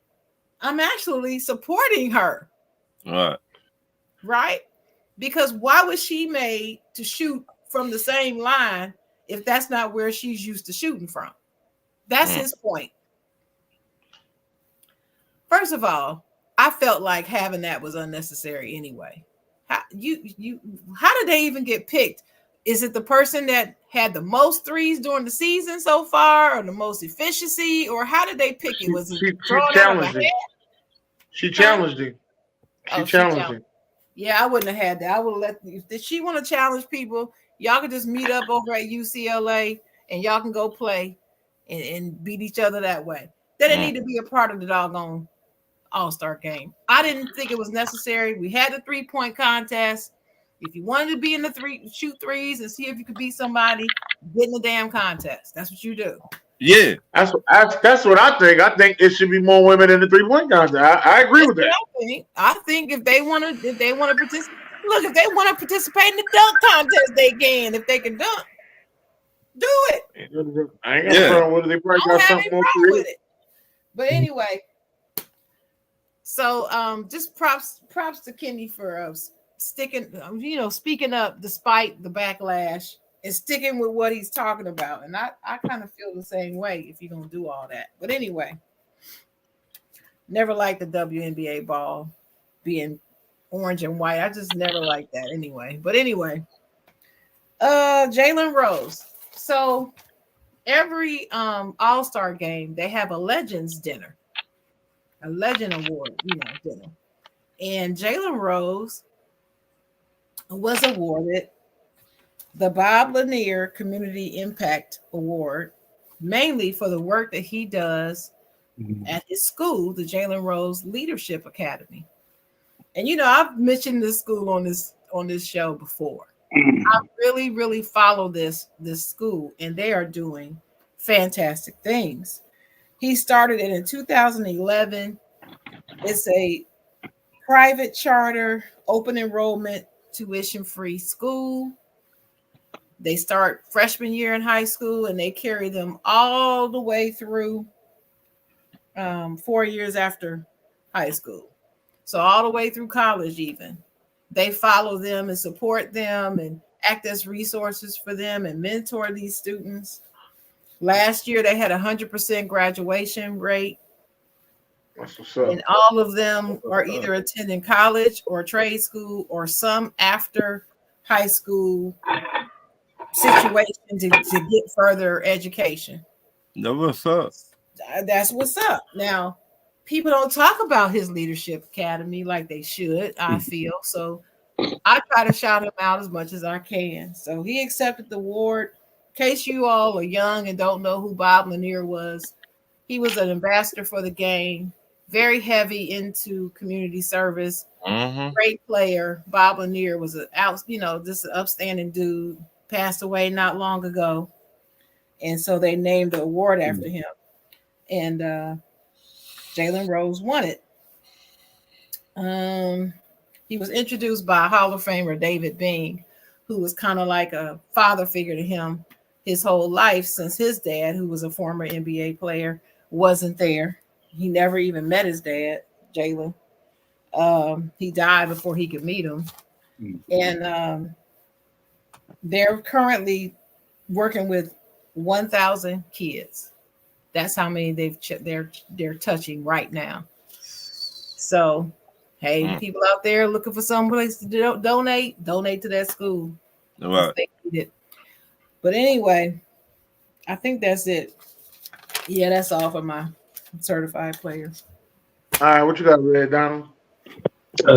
supporting her. Right? Because why was she made to shoot from the same line if that's not where she's used to shooting from? That's his point. First of all, I felt like having that was unnecessary anyway. How did they even get picked? Is it the person that had the most threes during the season so far, or the most efficiency, or how did they pick it? Was it she challenged it? She challenged it. She challenged it. Yeah, I wouldn't have had that. I would have let. Did she want to challenge people? Y'all could just meet up over at UCLA and y'all can go play and beat each other that way. They didn't need to be a part of the doggone All-Star game. I didn't think it was necessary. We had the 3-point contest. If you wanted to be in the shoot threes and see if you could beat somebody, get in the damn contest. That's what you do. Yeah, that's what I think. I think it should be more women in the 3-point contest. I agree with that. I think if they want to participate, look, if they want to participate in the dunk contest, they can. If they can dunk, do it. I ain't got a problem with it. They probably got something more with it. But anyway, so just props to Kenny for sticking, speaking up despite the backlash and sticking with what he's talking about. And I kind of feel the same way if you're gonna do all that. But anyway, never liked the WNBA ball being orange and white. I just never liked that anyway. But anyway, Jalen Rose. So every All-Star game, they have a Legends dinner, a Legend Award, dinner. And Jalen Rose was awarded the Bob Lanier Community Impact Award, mainly for the work that he does at his school, the Jalen Rose Leadership Academy. And I've mentioned this school on this show before. I really, really follow this school, and they are doing fantastic things. He started it in 2011. It's a private charter, open enrollment, tuition-free school. They start freshman year in high school, and they carry them all the way through 4 years after high school. So all the way through college even. They follow them and support them and act as resources for them and mentor these students. Last year, they had 100% graduation rate. That's what's up. And all of them are either attending college or trade school or some after high school situation to get further education. That's what's up. That's what's up. Now, people don't talk about his leadership academy like they should, I feel. So I try to shout him out as much as I can. So he accepted the award. In case you all are young and don't know who Bob Lanier was, he was an ambassador for the game, very heavy into community service, great player. Bob Lanier was just an upstanding dude, passed away not long ago. And so they named the award after him. And Jalen Rose won it. He was introduced by Hall of Famer David Bing, who was kind of like a father figure to him his whole life, since his dad, who was a former NBA player, wasn't there. He never even met his dad, Jalen. He died before he could meet him. And they're currently working with 1,000 kids. That's how many they're touching right now. So, hey, people out there looking for some place to donate to that school. Right. They need it. But anyway, I think that's it. Yeah, that's all for my certified players. All right, what you got, Red Donald?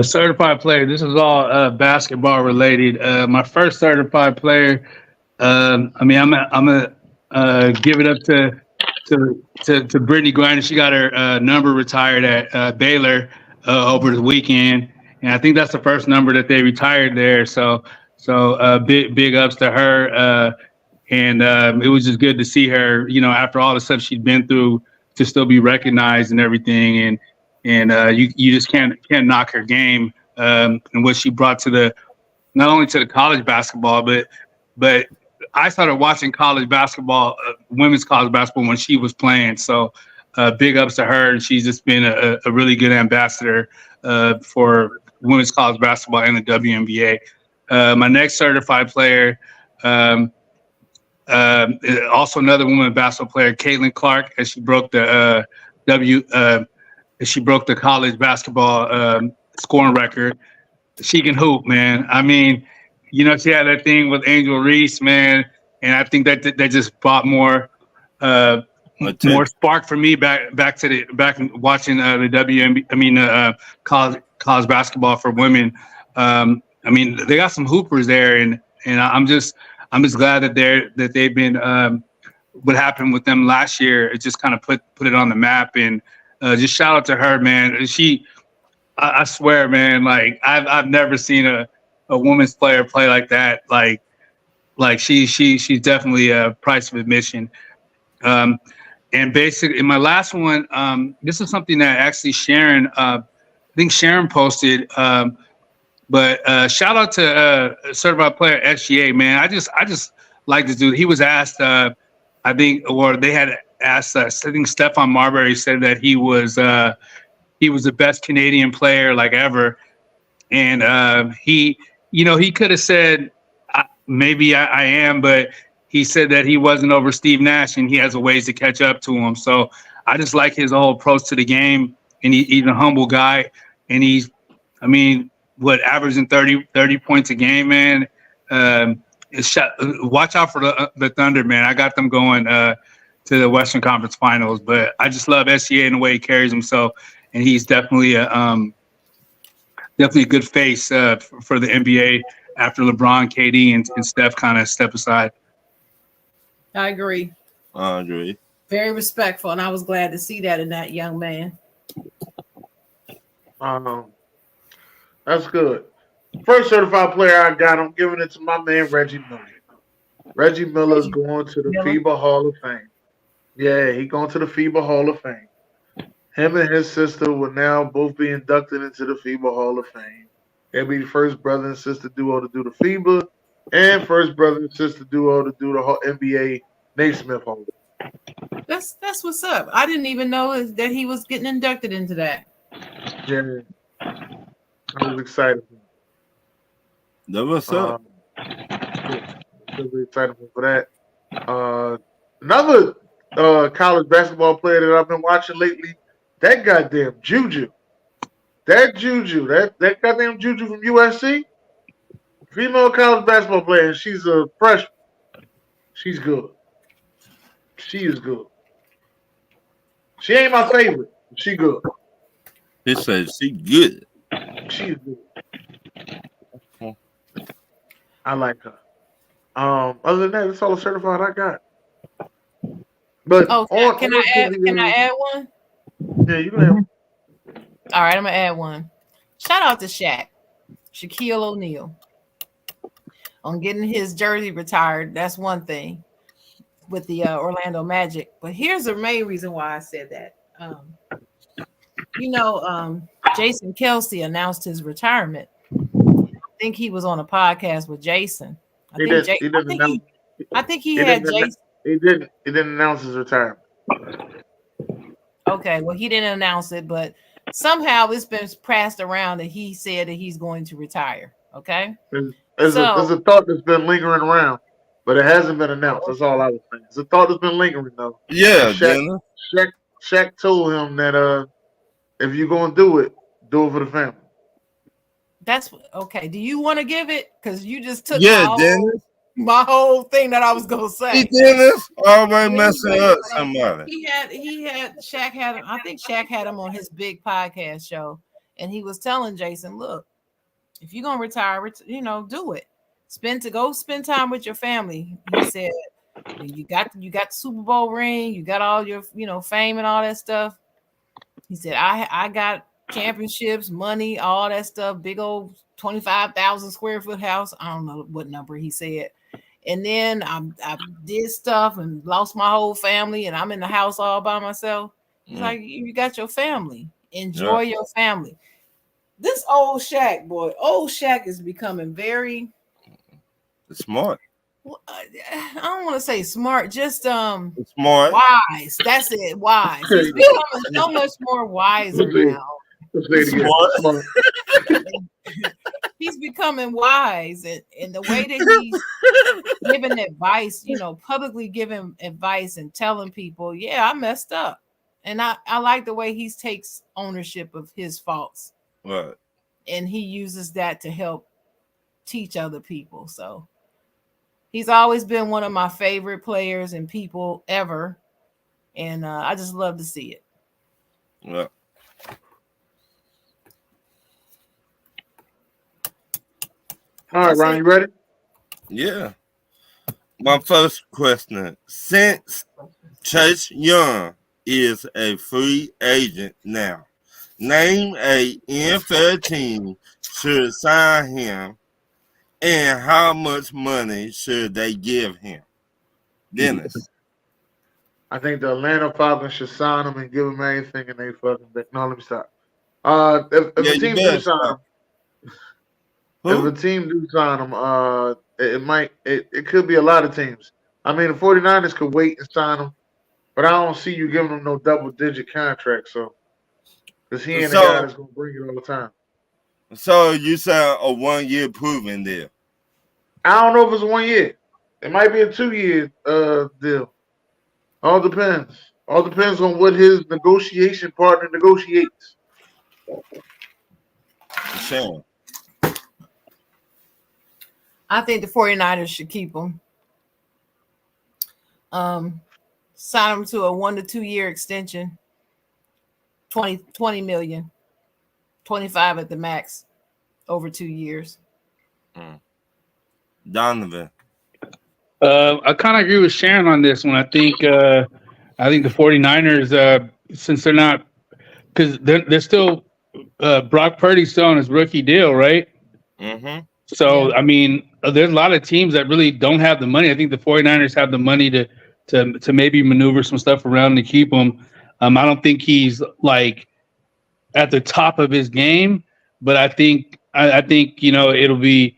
Certified player. This is all basketball related. My first certified player. I'm gonna give it up to Brittany Griner. She got her number retired at Baylor over the weekend, and I think that's the first number that they retired there. So big ups to her. And it was just good to see her, after all the stuff she'd been through, to still be recognized and everything. And you just can't knock her game and what she brought to not only to the college basketball, but I started watching college basketball, women's college basketball, when she was playing. So big ups to her. And she's just been a really good ambassador for women's college basketball and the WNBA. My next certified player, also another woman basketball player, Caitlin Clark, as she broke the college basketball scoring record. She can hoop, man. I mean, she had that thing with Angel Reese, man, and I think that just brought more spark for me back watching the WNBA. College basketball for women. They got some hoopers there, and I'm just glad that they've been what happened with them last year. It just kind of put it on the map, and just shout out to her, man. I swear, man, like I've never seen a women's player play like that. Like she's definitely a price of admission. And basically, in my last one, this is something that actually Sharon, I think Sharon posted. But shout out to certified player SGA, man. I just like this dude. He was asked, I think they had asked us. I think Stephon Marbury said that he was the best Canadian player like ever, and he could have said maybe I am, but he said that he wasn't over Steve Nash, and he has a ways to catch up to him. So I just like his whole approach to the game, and he's a humble guy, and averaging 30 points a game, man. Watch out for the Thunder, man. I got them going to the Western Conference Finals, but I just love SGA and the way he carries himself, and he's definitely a good face for the NBA after LeBron, KD, and Steph kind of step aside. I agree. Very respectful, and I was glad to see that in that young man. That's good. First certified player I got, I'm giving it to my man Reggie Miller. Reggie Miller's going to the FIBA Hall of Fame. Yeah, he's going to the FIBA Hall of Fame. Him and his sister will now both be inducted into the FIBA Hall of Fame. They'll be the first brother and sister duo to do the FIBA, and first brother and sister duo to do the NBA Naismith Hall. That's what's up. I didn't even know that he was getting inducted into that. Yeah. I was excited. That was up. Really excited for that. Another college basketball player that I've been watching lately, that goddamn Juju. That goddamn Juju from USC. Female college basketball player, and she's a freshman. She's good. She is good. She ain't my favorite. She good. He said she good. She's good. I like her. Other than that, it's all certified I got. But can I add one? Yeah, you can have one. All right, I'm gonna add one. Shout out to Shaquille O'Neal, on getting his jersey retired. That's one thing with the Orlando Magic. But here's the main reason why I said that. Jason Kelce announced his retirement. I think he was on a podcast with Jason. I think he had Jason. He didn't announce his retirement. Okay, well, he didn't announce it, but somehow it's been passed around that he said that he's going to retire. Okay, there's a thought that's been lingering around, but it hasn't been announced. That's all I was saying. It's a thought that's been lingering though. Yeah, Shaq told him that if you're gonna do it for the family. That's okay. Do you want to give it? Because you just took my whole thing that I was gonna say. Dennis always messing up somebody. Shaq had him. I think Shaq had him on his big podcast show, and he was telling Jason, "Look, if you're gonna retire, do it. Go spend time with your family." He said, "You got the Super Bowl ring. You got all your fame and all that stuff." He said, "I got championships, money, all that stuff. Big old 25,000 square foot house. I don't know what number he said." And then I did stuff and lost my whole family, and I'm in the house all by myself. He's like, you got your family. Enjoy your family. This old Shaq is becoming very smart. I don't want to say smart, just smart, wise. That's it, wise. He's becoming so much more wiser now. Smart. He's becoming wise, and the way that he's giving advice, publicly giving advice and telling people, I messed up. And I like the way he takes ownership of his faults. Right. And he uses that to help teach other people. So he's always been one of my favorite players and people ever. And I just love to see it. Yeah. All right, Ron, you ready? Yeah. My first question: since Chase Young is a free agent now, name a NFL team should sign him, and how much money should they give him? Dennis. I think the Atlanta Falcons should sign him and give him anything, and they fucking. No, let me stop. If the team do sign him. If a team do sign him, it could be a lot of teams. I mean, the 49ers could wait and sign him, but I don't see you giving him no double-digit contract. So, because he ain't the guy that's gonna bring it all the time. So you said a 1-year proven deal? I don't know if it's 1 year. It might be a 2-year deal. All depends. All depends on what his negotiation partner negotiates. Sure. I think the 49ers should keep him. Sign him to a 1 to 2 year extension. 20 million. 25 at the max over 2 years. Donovan. I kind of agree with Sharon on this one. I think the 49ers, since they're not, because they're still Brock Purdy's still on his rookie deal, right? Mm-hmm. So, I mean, there's a lot of teams that really don't have the money. I think the 49ers have the money to maybe maneuver some stuff around to keep him. I don't think he's like at the top of his game, but I think it'll be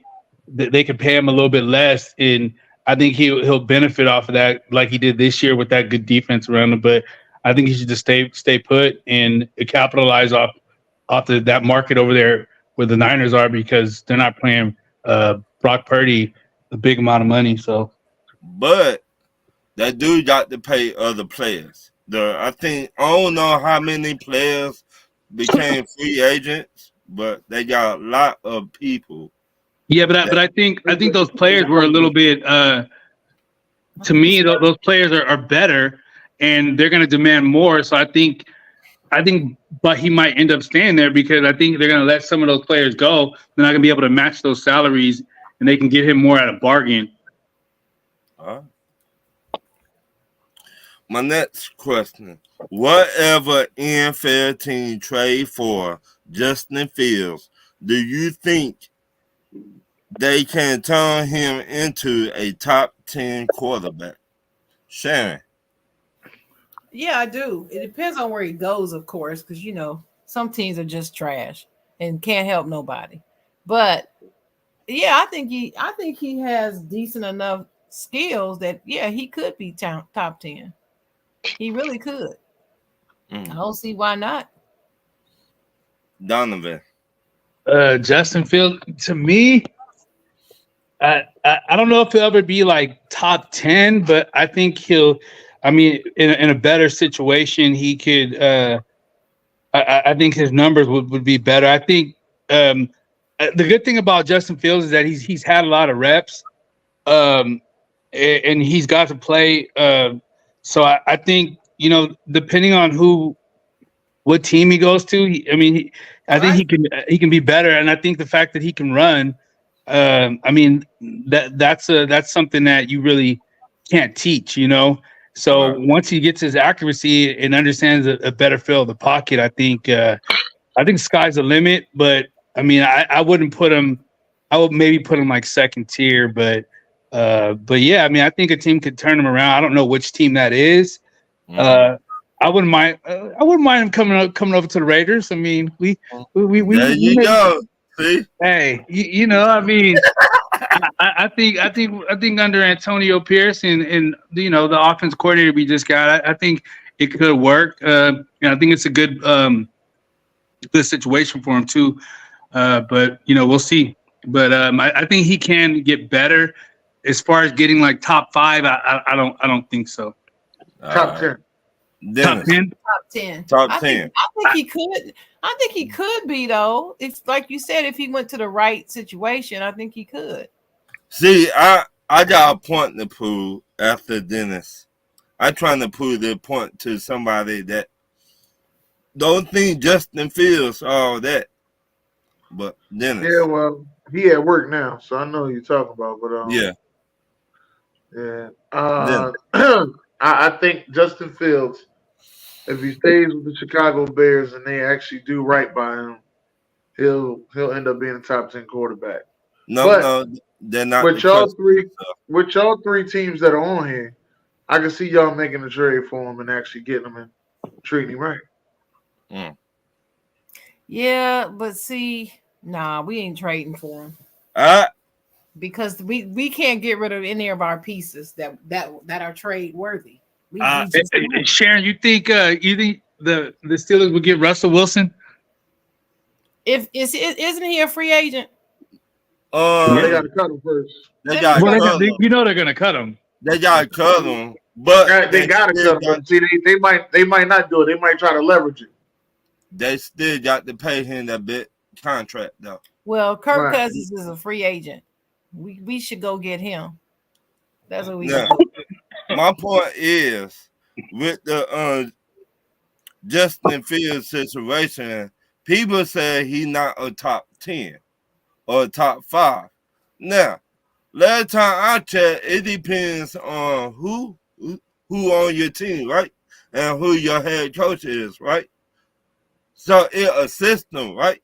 they could pay him a little bit less, and I think he'll benefit off of that like he did this year with that good defense around him. But I think he should just stay put and capitalize off that market over there where the Niners are, because they're not playing Brock Purdy a big amount of money. So, but that dude got to pay other players. I don't know how many players became free agents, but they got a lot of people. Yeah, but I think those players were a little bit. To me, those players are better, and they're going to demand more. So I think but he might end up staying there because I think they're going to let some of those players go. They're not going to be able to match those salaries, and they can get him more at a bargain. My next question: whatever NFL team trade for Justin Fields, do you think they can turn him into a top 10 quarterback? Sharon. Yeah, I do. It depends on where he goes, of course, because some teams are just trash and can't help nobody. But yeah, I think he has decent enough skills that he could be top 10. He really could. I don't see why not. Donovan. Justin Fields, to me, I don't know if he'll ever be like top 10, but I think he'll. I mean, in a better situation, he could. I think his numbers would be better. I think the good thing about Justin Fields is that he's had a lot of reps, and he's got to play. So I think depending on what team he goes to, I think he can be better. And I think the fact that he can run, that's something that you really can't teach, So once he gets his accuracy and understands a better feel of the pocket, I think sky's the limit. But I wouldn't put him. I would maybe put him like second tier, but yeah, I think a team could turn him around. I don't know which team that is. I wouldn't mind. I wouldn't mind him coming over to the Raiders. We there you go. See, hey, I think under Antonio Pierce and the offense coordinator we just got, I think it could work. I think it's a good situation for him too. But we'll see. But I think he can get better. As far as getting like top 5, I don't think so. Top 10. Top 10. Top 10. Top 10. I think he could. I think he could be though. It's like you said, if he went to the right situation, I think he could. See, I got a point to prove after Dennis. I'm trying to prove the point to somebody that don't think Justin Fields all that. But Dennis. Yeah, well, he at work now, so I know who you're talking about. But yeah. I think Justin Fields, if he stays with the Chicago Bears and they actually do right by him, he'll end up being a top 10 quarterback. No, they're not. With y'all three teams that are on here, I can see y'all making a trade for him and actually getting him and treating him right. Yeah, but see, we ain't trading for him. Because we can't get rid of any of our pieces that are trade worthy. Sharon, you think the Steelers would get Russell Wilson? Isn't he a free agent? They got to cut him first. They're going to cut him. They got to cut him, but they got to cut him. See, they might not do it. They might try to leverage it. They still got to pay him that big contract though. Well, Kirk Cousins is a free agent. We should go get him. That's what we do. My point is with the Justin Fields situation, people say he's not a top 10 or a top 5. Now, last time I checked, it depends on who on your team, right? And who your head coach is, right? So it assists them, right?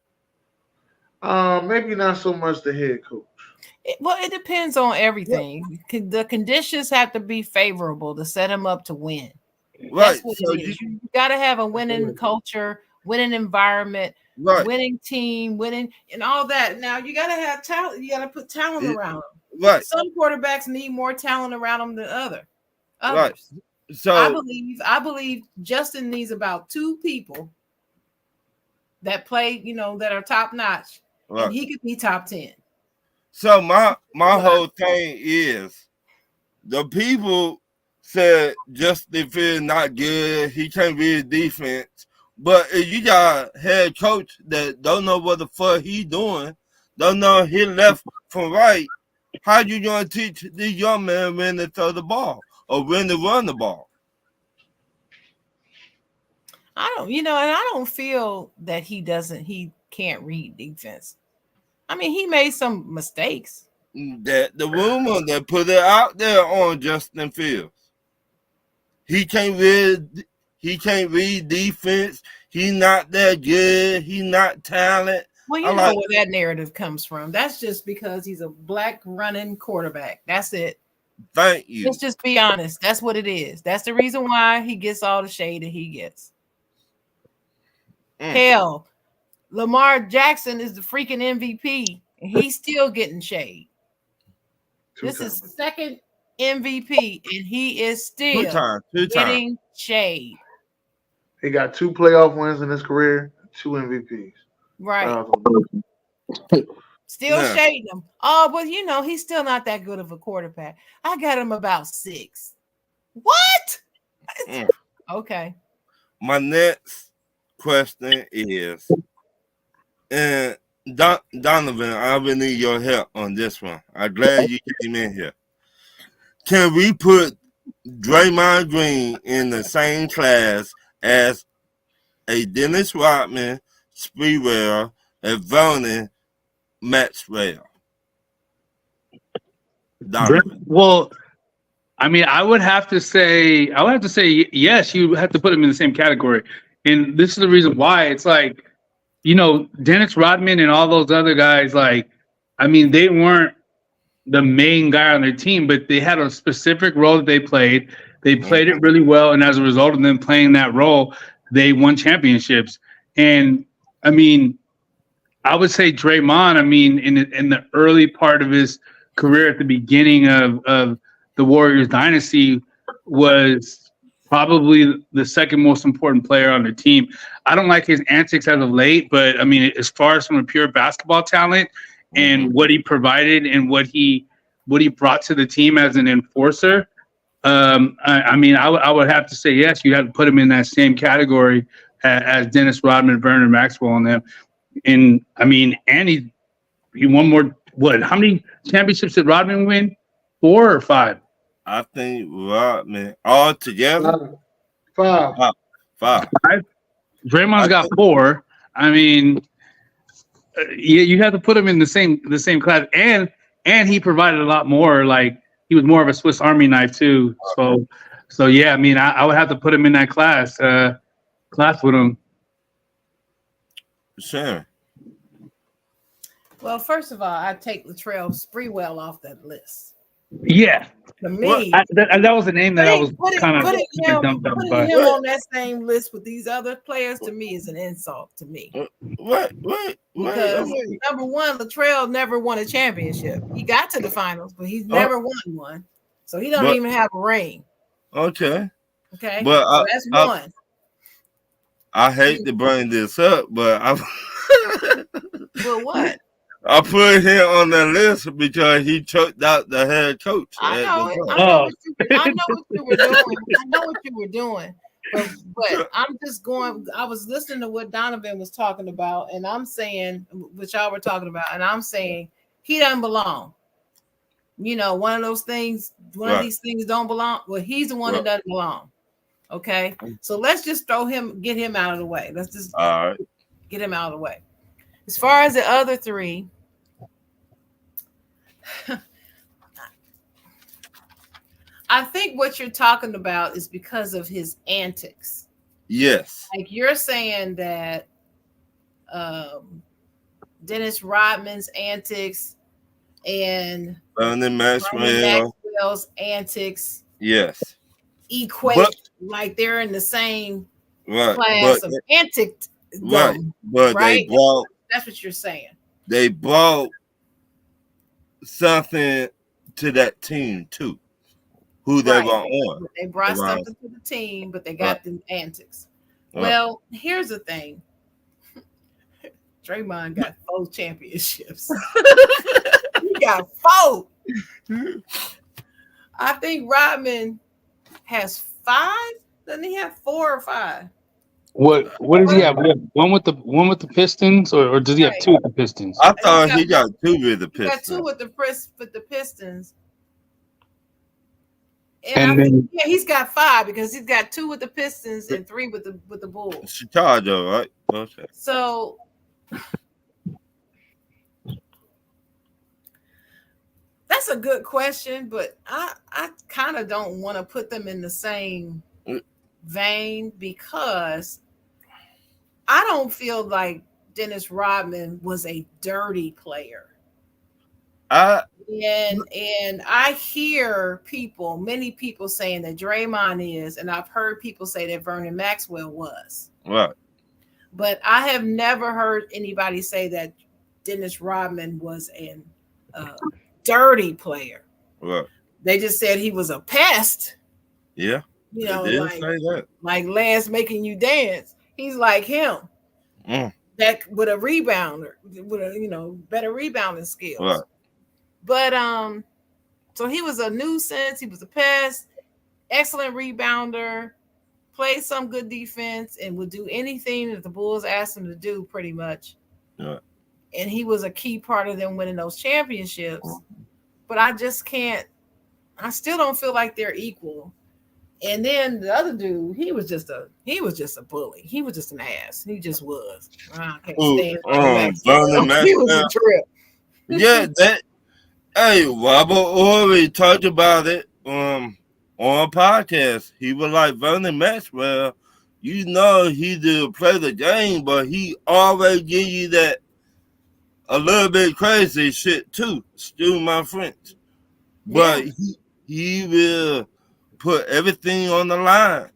Maybe not so much the head coach. It depends on everything. Yeah. The conditions have to be favorable to set him up to win. Right. That's what it is. You got to have a winning culture, winning environment, winning team, winning, and all that. Now you got to have talent. You got to put talent around them. Right. Some quarterbacks need more talent around them than others. Right. So I believe Justin needs about 2 people that play, that are top notch, and he could be top 10. So my whole thing is the people said Justin Fields not good. He can't read defense. But if you got a head coach that don't know what the fuck he doing, don't know his left from right, how you gonna teach the young man when to throw the ball or when to run the ball? I don't, and I don't feel that he can't read defense. I mean, he made some mistakes. That the rumor that put it out there on Justin Fields. He can't read defense. He's not that good. He's not talent. Well, you know where that narrative comes from. That's just because he's a black running quarterback. That's it. Thank you. Let's just be honest. That's what it is. That's the reason why he gets all the shade that he gets. Hell, Lamar Jackson is the freaking MVP, and he's still getting shade. This is the second MVP, and he is still getting shade. He got 2 playoff wins in his career, 2 MVPs. Right. Still shading him. Oh, but he's still not that good of a quarterback. I got him about 6. What? Okay. My next question is, and Donovan, I really need your help on this one. I'm glad you came in here. Can we put Draymond Green in the same class as a Dennis Rodman, Sprewell, and Vernon Maxwell? Well, I mean, I would have to say yes. You have to put him in the same category, and this is the reason why. It's like, Dennis Rodman and all those other guys. Like, I mean, they weren't the main guy on their team, but they had a specific role that they played. They played it really well, and as a result of them playing that role, they won championships. And I mean, I would say Draymond, I mean, in the early part of his career at the beginning of the Warriors dynasty, was probably the second most important player on the team. I don't like his antics as of late, but I mean, as far as from a pure basketball talent and what he provided and what he brought to the team as an enforcer, I mean, I would have to say yes. You have to put him in that same category as Dennis Rodman, Vernon Maxwell, and them. And I mean, and he won more. What? How many championships did Rodman win? 4 or 5? I think Rodman all together 5. 5. Draymond's got 4. I mean, yeah, you have to put him in the same class, and he provided a lot more. Like, he was more of a Swiss Army knife too. So yeah, I mean, I would have to put him in that class with him. Sure. Well, first of all, I take Latrell Sprewell off that list. Yeah. To me, that was the name that I was kind of dumped up by. Putting him on that same list with these other players, to me, is an insult to me. What? Because number one, Latrell never won a championship. He got to the finals, but he's never won one. So he don't even have a ring. Okay. Okay. But so that's one. I hate to bring this up, but Well, what? I put him on the list because he choked out the head coach. I know what you were doing. I know what you were doing. But I'm just going. I was listening to what Donovan was talking about, and I'm saying, what y'all were talking about, and I'm saying he doesn't belong. One of those things. One of these things don't belong. Well, he's the one that doesn't belong. Okay, so let's just get him out of the way. Let's just get him out of the way. As far as the other 3, I think what you're talking about is because of his antics. Yes. Like, you're saying that Dennis Rodman's antics and Vernon Maxwell's antics, yes, equate like they're in the same class of antics. Right. But right? They brought, that's what you're saying. They brought something to that team too. Who they were on. They brought something to the team, but they got the antics. Well, here's the thing. Draymond got 4 championships. He got 4. I think Rodman has 5. Doesn't he have 4 or 5? What does he have? One with the Pistons, or does he have 2 with the Pistons? I thought he got 2 with the Pistons. He got 2 with the Pistons. And I think, yeah, he's got 5 because he's got 2 with the Pistons and 3 with the Bulls. Chicago, right? Okay. So that's a good question, but I kind of don't want to put them in the same vein because I don't feel like Dennis Rodman was a dirty player. And I hear many people saying that Draymond is, and I've heard people say that Vernon Maxwell was. Right. But I have never heard anybody say that Dennis Rodman was a dirty player. Right. They just said he was a pest. Yeah. You know, like Lance making you dance. He's like him. That with a rebounder, with better rebounding skills. Right. But so he was a nuisance. He was a pest. Excellent rebounder. Played some good defense and would do anything that the Bulls asked him to do, pretty much. Yeah. And he was a key part of them winning those championships. But I just can't. I still don't feel like they're equal. And then the other dude, he was just a bully. He was just an ass. He just was. I can't stand him. He was a trip. Yeah, that. Hey, Robert Horry talked about it on a podcast. He was like Vernon Maxwell. You know, he did play the game, but he always give you that a little bit crazy shit too. Still my French, but he will put everything on the line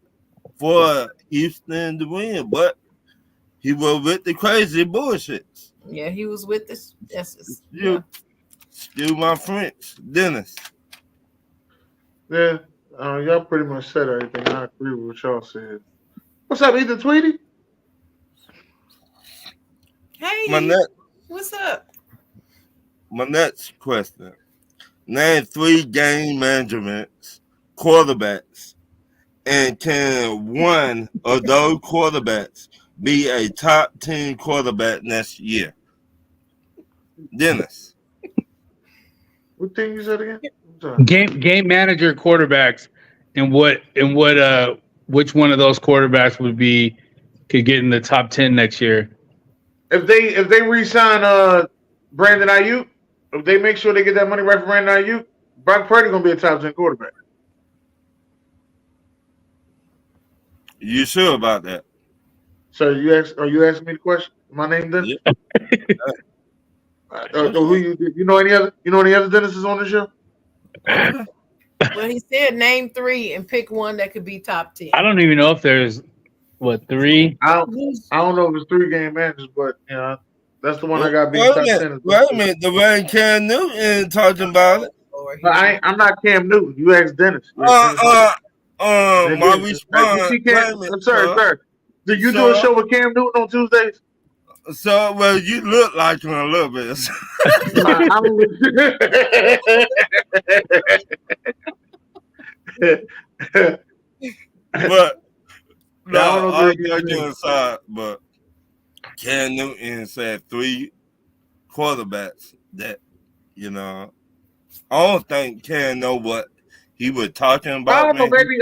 for Houston to win. But he was with the crazy bullshit. Yeah, he was with this. Yes. Still my French, Dennis. Yeah, y'all pretty much said everything. I agree with what y'all said. What's up, Ethan Tweedy? Hey, what's up? My next question. Name 3 game managements, quarterbacks, and can one of those quarterbacks be a top 10 quarterback next year? Dennis. What thing you said again? Game manager quarterbacks, and which one of those quarterbacks could get in the top 10 next year? If they re-sign Brandon Ayuk, if they make sure they get that money right for Brandon Ayuk, Brock Purdy gonna be a top 10 quarterback. You sure about that? So are you asking me the question? My name Dennis? Yeah. Who you know any other Dennises on the show? Well, he said name 3 and pick one that could be top 10. I don't even know if there's 3. I don't know if it's 3 game managers, but that's the one I got being top 10. Wait a minute, the way Cam Newton talking about it. I'm not Cam Newton. You asked Dennis. My response. I'm sorry, sir. Do you do a show with Cam Newton on Tuesdays? So, well, you look like him a little bit. But no, I'm joking aside. But Cam Newton said 3 quarterbacks that I don't think Cam know what he was talking about. I don't know. Maybe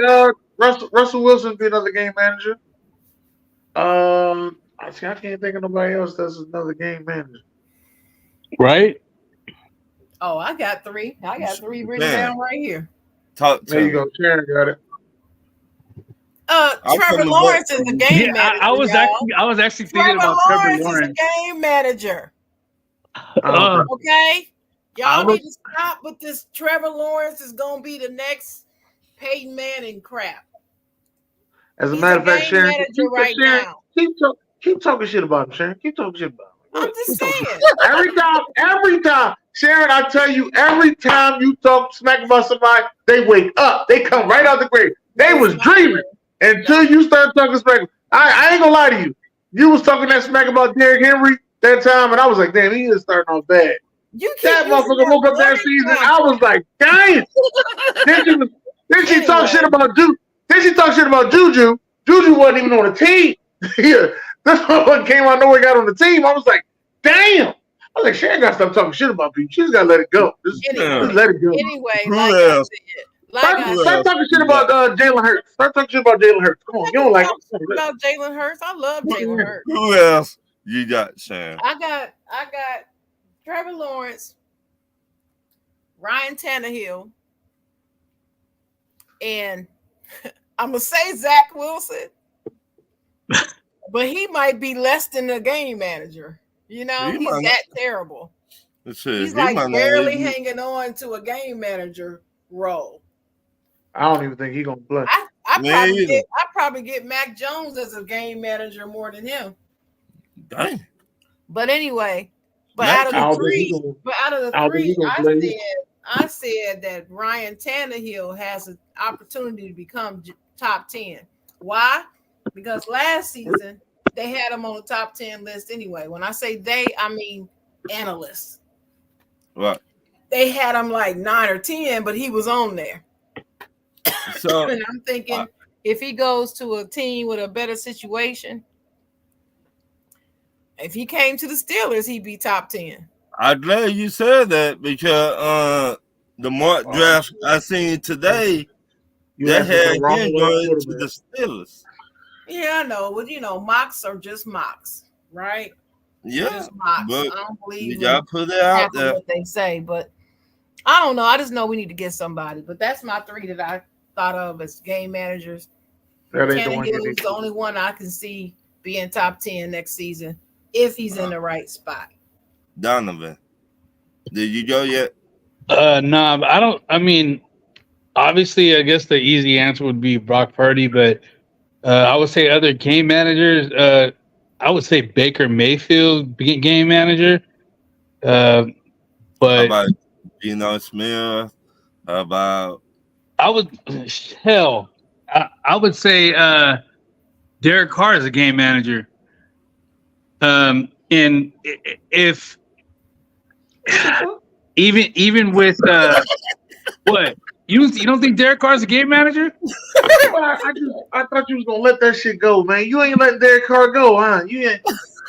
Russell Wilson be another game manager. I can't think of nobody else that's another game manager. Right? Oh, I got 3. I got 3 written down right here. There you go. Sharon got it. Trevor Lawrence is a game manager. I was actually thinking about Trevor Lawrence. Is a game manager. Okay? Y'all need to stop with this. Trevor Lawrence is going to be the next Peyton Manning crap. As a matter of fact, Sharon, keep talking shit about him, Sharon. Keep talking shit about him. I'm just saying. Every time, Sharon, I tell you, every time you talk smack about somebody, they wake up. They come right out the grave. They was dreaming until you start talking smack. I ain't gonna lie to you. You was talking that smack about Derrick Henry that time, and I was like, damn, he is starting off bad. That motherfucker woke up that season. I was like, dang. Then she talk shit about Juju. Then she talk shit about Juju. Juju wasn't even on the team. This one came out of nowhere, got on the team. I was like, damn. I was like, Sharon got to stop talking shit about people. She's got to let it go. Just let it go. Anyway, like I said, Stop talking shit about Jalen Hurts. Stop talking shit about Jalen Hurts. Come on, you don't like about Jalen Hurts. I love Jalen Hurts. Who else you got, Sam? I got Trevor Lawrence, Ryan Tannehill, and I'm gonna say Zach Wilson, but he might be less than a game manager. You know, he's that terrible. He's like barely hanging on to a game manager role. I don't even think he's gonna play. I probably get Mac Jones as a game manager more than him. Dang. But anyway, out of the three, I said that Ryan Tannehill has an opportunity to become top 10. Why? Because last season they had him on the top 10 list anyway. When I say they, I mean analysts. Right. They had him like 9 or 10, but he was on there. So and I'm thinking if he goes to a team with a better situation, if he came to the Steelers, he'd be top 10. I'm glad you said that because the mock draft I seen today, that had him going to the Steelers. Yeah, I know. Well, you know, mocks are just mocks, right? Yeah, just mocks. I don't believe you gotta put it out there. What they say, but I don't know. I just know we need to get somebody. But that's my three that I thought of as game managers. Tannehill is the only one I can see being top 10 next season if he's in the right spot. Donovan, did you go yet? No, I don't. I mean, obviously, I guess the easy answer would be Brock Purdy, but I would say other game managers. I would say Baker Mayfield, game manager. But how about Geno Smith? How about I would say Derek Carr is a game manager. And if even with what you don't think Derek Carr is a game manager? I thought you was gonna let that shit go, man. You ain't letting Derek Carr go, huh? You ain't.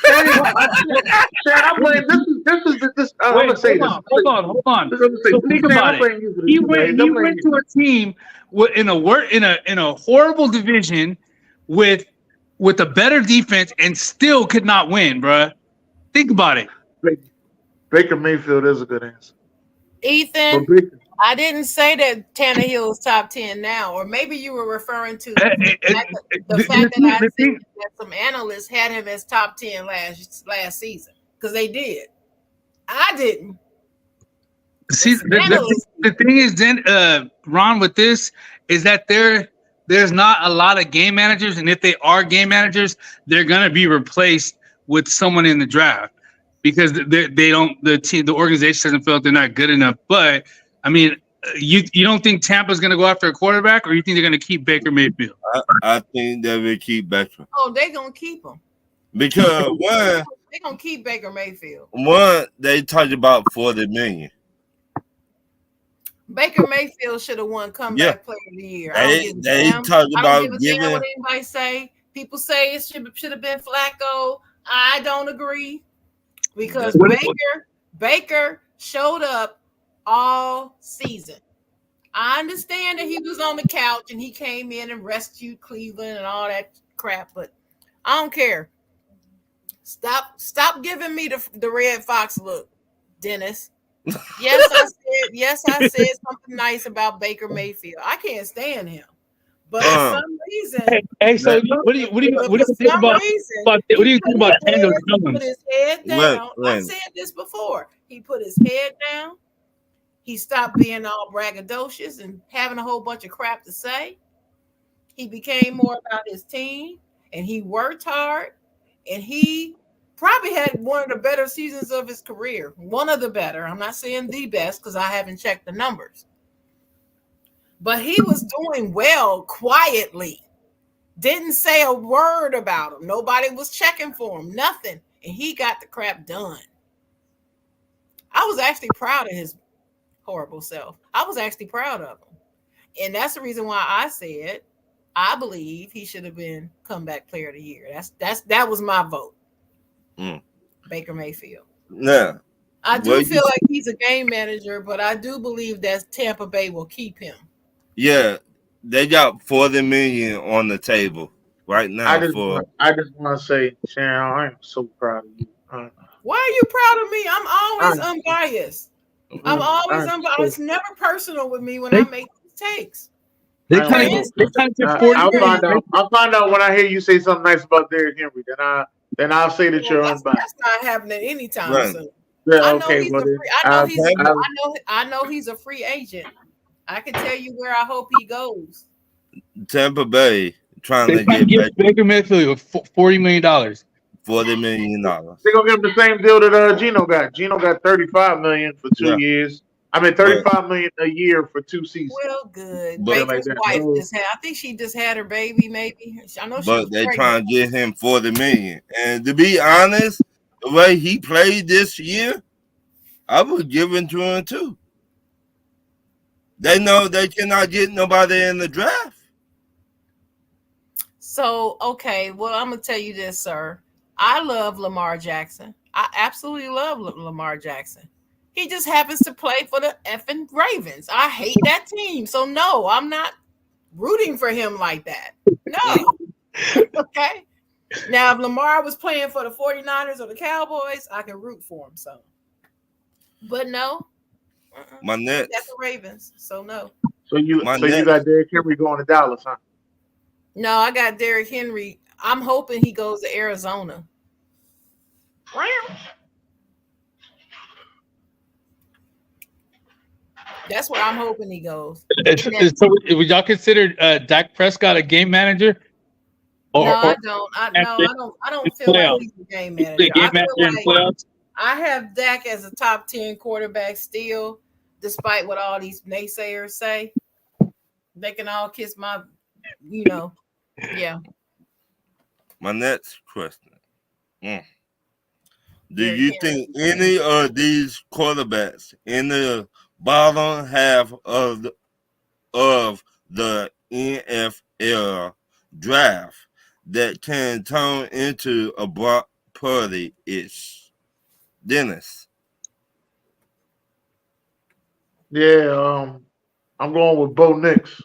I'm playing. This. I'm gonna say this. Hold on. So think about it. He went to a team in a horrible division with a better defense and still could not win, bruh. Think about it. Baker Mayfield is a good answer. Ethan, I didn't say that Tannehill is top 10 now, or maybe you were referring to the fact that I think that some analysts had him as top 10 last season because they did. I didn't. See, the thing is, then Ron, with this is that there's not a lot of game managers, and if they are game managers, they're gonna be replaced with someone in the draft because the organization doesn't feel like they're not good enough. But I mean, you don't think Tampa's gonna go after a quarterback, or you think they're gonna keep Baker Mayfield? I think they will keep Baker. Oh, they're gonna keep him because one, they're gonna keep Baker Mayfield. One, they talked about $40 million. Baker Mayfield should have won comeback player of the year. They talked about giving. What anybody say? People say it should have been Flacco. I don't agree because Baker showed up all season. I understand that he was on the couch and he came in and rescued Cleveland and all that crap, but I don't care. Stop giving me the Red Fox look, Dennis. Yes, I said something nice about Baker Mayfield. I can't stand him, but for some reason, hey, so what do you think about Daniel Jones? He put his head down. I said this before. He put his head down. He stopped being all braggadocious and having a whole bunch of crap to say. He became more about his team, and he worked hard, and he probably had one of the better seasons of his career. One of the better. I'm not saying the best because I haven't checked the numbers. But he was doing well quietly. Didn't say a word about him. Nobody was checking for him. Nothing. And he got the crap done. I was actually proud of his horrible self. I was actually proud of him. And that's the reason why I said I believe he should have been comeback player of the year. That was my vote. Baker Mayfield. Yeah. I do feel like he's a game manager, but I do believe that Tampa Bay will keep him. Yeah, they got $40 million on the table right now. I just want to say, Sharon, I am so proud of you. Why are you proud of me? I'm always unbiased. I'm always unbiased. It's never personal with me when I make these takes. I'll find out when I hear you say something nice about Derrick Henry. Then I'll say that you're unbiased. That's not happening anytime soon. Yeah, I know he's a free agent. I can tell you where I hope he goes. Tampa Bay trying to get Baker Mayfield $40 million. $40 million. They're gonna give him the same deal that Geno got. Geno got $35 million for 2 years. I mean, $35 million a year for 2 seasons. Well, good. Baker's wife just had. I think she just had her baby. Maybe I know. But they trying to get him $40 million. And to be honest, the way he played this year, I would give it to him too. They know they cannot get nobody in the draft. So okay, well, I'm gonna tell you this, sir. I love Lamar Jackson. I absolutely love Lamar Jackson. He just happens to play for the effing Ravens. I hate that team. So no, I'm not rooting for him like that. No. Okay. Now, if Lamar was playing for the 49ers or the Cowboys, I can root for him. So, but no. My Nets. That's the Ravens. So no. So you got Derrick Henry going to Dallas, huh? No, I got Derrick Henry. I'm hoping he goes to Arizona. That's where I'm hoping he goes. So would y'all consider Dak Prescott a game manager? I don't feel like he's a game manager. I have Dak as a top 10 quarterback still, despite what all these naysayers say. They can all kiss my, yeah. My next question. Do you think any of these quarterbacks in the bottom half of the NFL draft that can turn into a Brock Purdy-ish? Dennis? Yeah, I'm going with Bo Nix.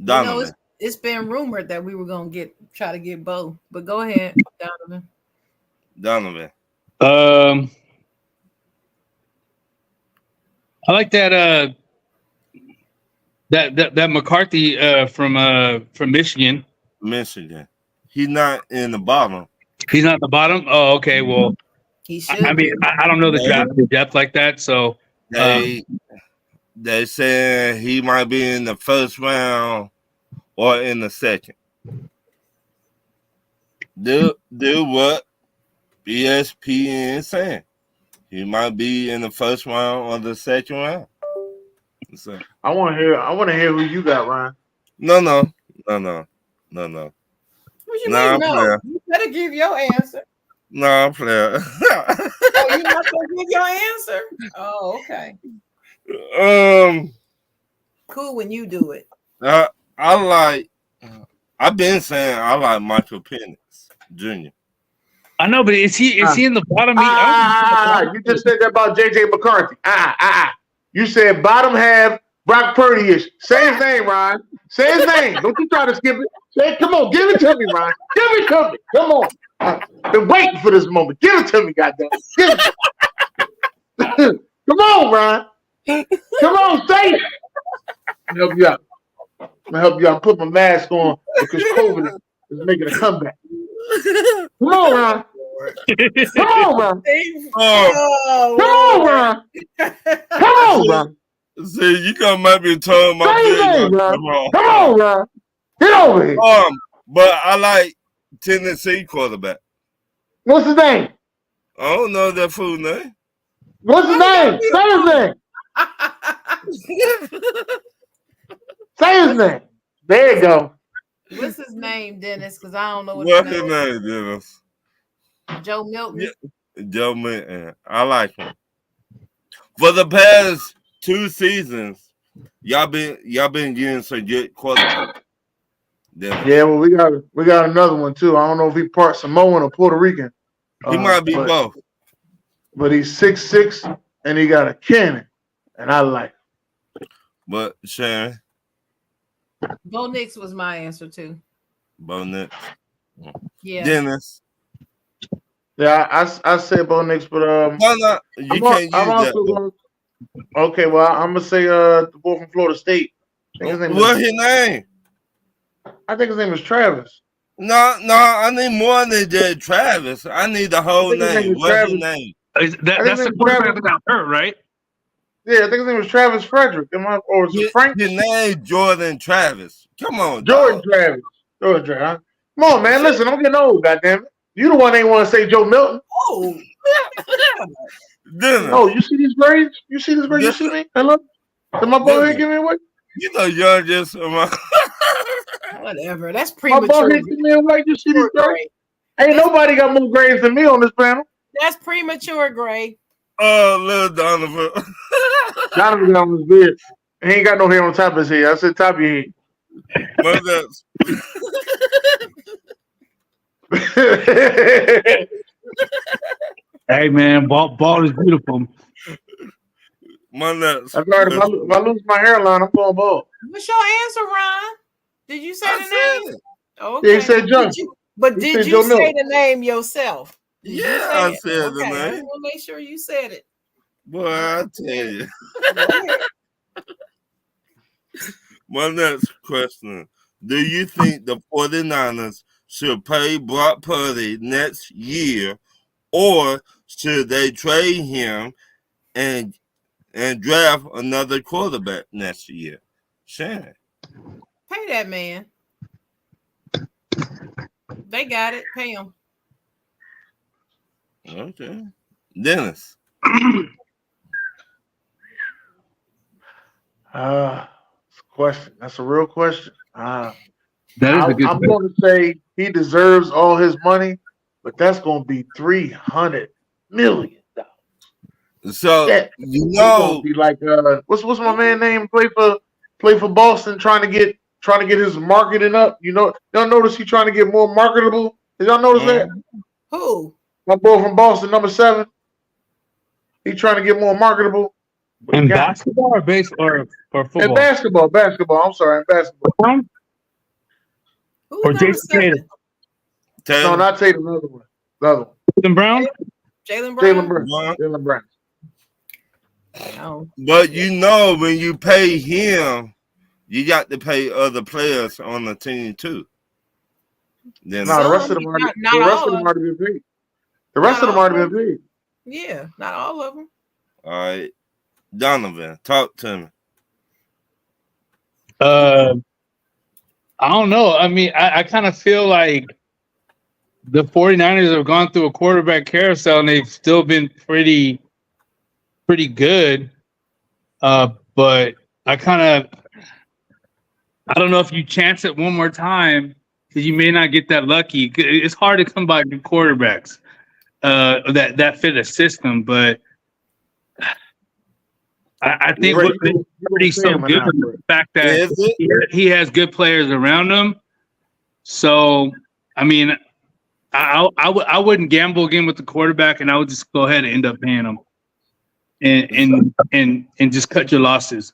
Donovan. It's been rumored that we were going to try to get Bo, but go ahead, Donovan. I like that that McCarthy from Michigan. He's not in the bottom. He's not at the bottom. Oh, okay. Well, he should. I mean, I don't know the draft depth like that, so they say he might be in the first round or in the second. Do what ESPN is saying. He might be in the first round or the second round. So, I want to hear who you got, Ryan. No. What you mean, no? You better give your answer. No, I'm playing. Oh, you're not gonna give your answer? Oh, okay. Cool when you do it. I've been saying I like Michael Penix Jr. I know, but is he in the bottom? You just said that about JJ McCarthy. You said bottom half Brock Purdy-ish. Say his name, Ryan. Say his name. Don't you try to skip it. Say, come on, give it to me, Ryan. Give it to me. Come on. I've been waiting for this moment. Give it to me, goddamn. Give it to me. Come on, Ryan. Come on, say it. I'm gonna help you out. Put my mask on because COVID is making a comeback. Come on, Ryan. Come on, Ryan. Come on, Ryan. Come on, Ryan. See, you gonna make me turn my video. Come on, Ryan. Get over here. But I like Tennessee quarterback. What's his name? I don't know that fool name. What's his name? Say his name. Say his name. There you go. What's his name, Dennis? Because I don't know what's his name, Dennis. Joe Milton. Yeah, Joe Milton. I like him. For the past 2 seasons, y'all been getting some good quarterbacks. Yeah, well, we got another one too. I don't know if he part Samoan or Puerto Rican. He might be both. But he's 6'6" and he got a cannon, and I like it. But Sharon, Bo Nix was my answer too. Bo Nix. Yeah. Dennis. Yeah, I said Bo Nix, but no, you can't use that. Okay, well, I'm gonna say the boy from Florida State. What's his name? I think his name is Travis. No, I need more than just Travis. I need the whole name. What's his name? That's the quarterback that got hurt, right? Yeah, I think his name was Travis Frederick. Or is it Frank? His name Jordan Travis. Come on, Jordan Travis. Jordan Travis. Come on, man. Listen, I'm getting old, goddammit. You the one ain't want to say Joe Milton. Oh. Oh, you see these grades? You see this grade? You see me? Hello? Did my boy here give me away? You know, you're just whatever. That's premature. My boy here give me away. You see these grades? Ain't nobody got more grades than me on this panel. That's premature, Gray. Oh, little Donovan. Donovan got on his beard. He ain't got no hair on top of his head. I said top of your head. Hey man, ball is beautiful. My nuts. That's right. If I lose my hairline, I'm going bald. What's your answer, Ron? Did you say the name? Okay. Yeah, he said Joe. Did you say the name yourself? Yeah, I said the I name. just want to make sure you said it. Boy, I tell you. My next question. Do you think the 49ers should pay Brock Purdy next year, or should they trade him and draft another quarterback next year? Shannon. Pay that man. They got it. Pay him. Okay. Dennis. It's a question. That's a real question. That is a good I'm going to say he deserves all his money, but that's going to be $300 million. So you know, be like what's my man name? Play for Boston, trying to get his marketing up. You know, y'all notice he trying to get more marketable. Did y'all notice that? Who? My boy from Boston, number 7. He trying to get more marketable. In basketball or base or football? In basketball. I'm sorry, in basketball. Or Jason Tatum. No, not Tatum. Another one. The other one. Jaylen Brown. Jaylen Brown. Oh. But you know, when you pay him, you got to pay other players on the team too. Then the rest of them already been paid. The rest of them already been paid. Yeah, not all of them. All right. Donovan, talk to me. I don't know. I mean, I kind of feel like the 49ers have gone through a quarterback carousel and they've still been pretty good. But I don't know if you chance it one more time because you may not get that lucky. It's hard to come by good quarterbacks that fit a system, but I think what he's so good is the fact that he has good players around him. So, I mean, I wouldn't gamble again with the quarterback, and I would just go ahead and end up paying him, and just cut your losses.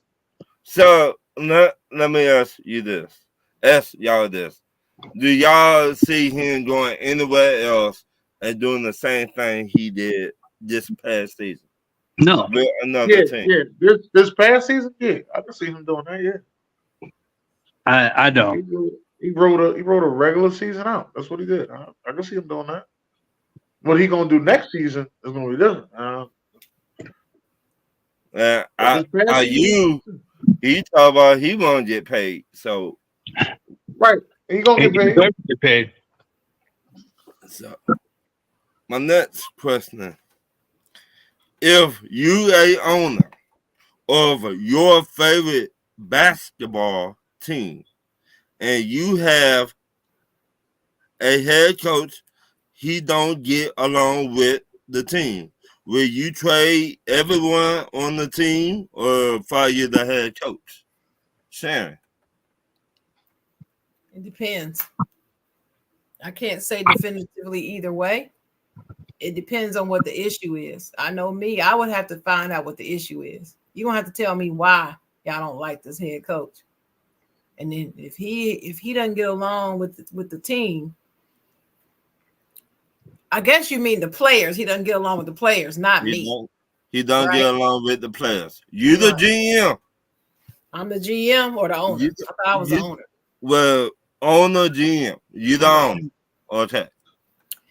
So let me ask you this. Ask y'all this. Do y'all see him going anywhere else and doing the same thing he did this past season? No. With another team. Yeah. This past season, yeah. I can see him doing that, yeah. I don't. He wrote a regular season out. That's what he did. I can see him doing that. What he gonna do next season is gonna be different. He talk about he won't get paid. So right, he gonna get paid. So my next question: if you a owner of your favorite basketball team and you have a head coach, he don't get along with the team, will you trade everyone on the team or fire the head coach? Sharon. It depends. I can't say definitively either way. It depends on what the issue is. I know me, I would have to find out what the issue is. You don't have to tell me why y'all don't like this head coach. And then if he doesn't get along with the team, I guess you mean the players. He doesn't get along with the players, not me. He don't get along with the players. You the GM. I'm the GM or the owner. I thought I was the owner. Well, owner, GM. You the owner. Okay.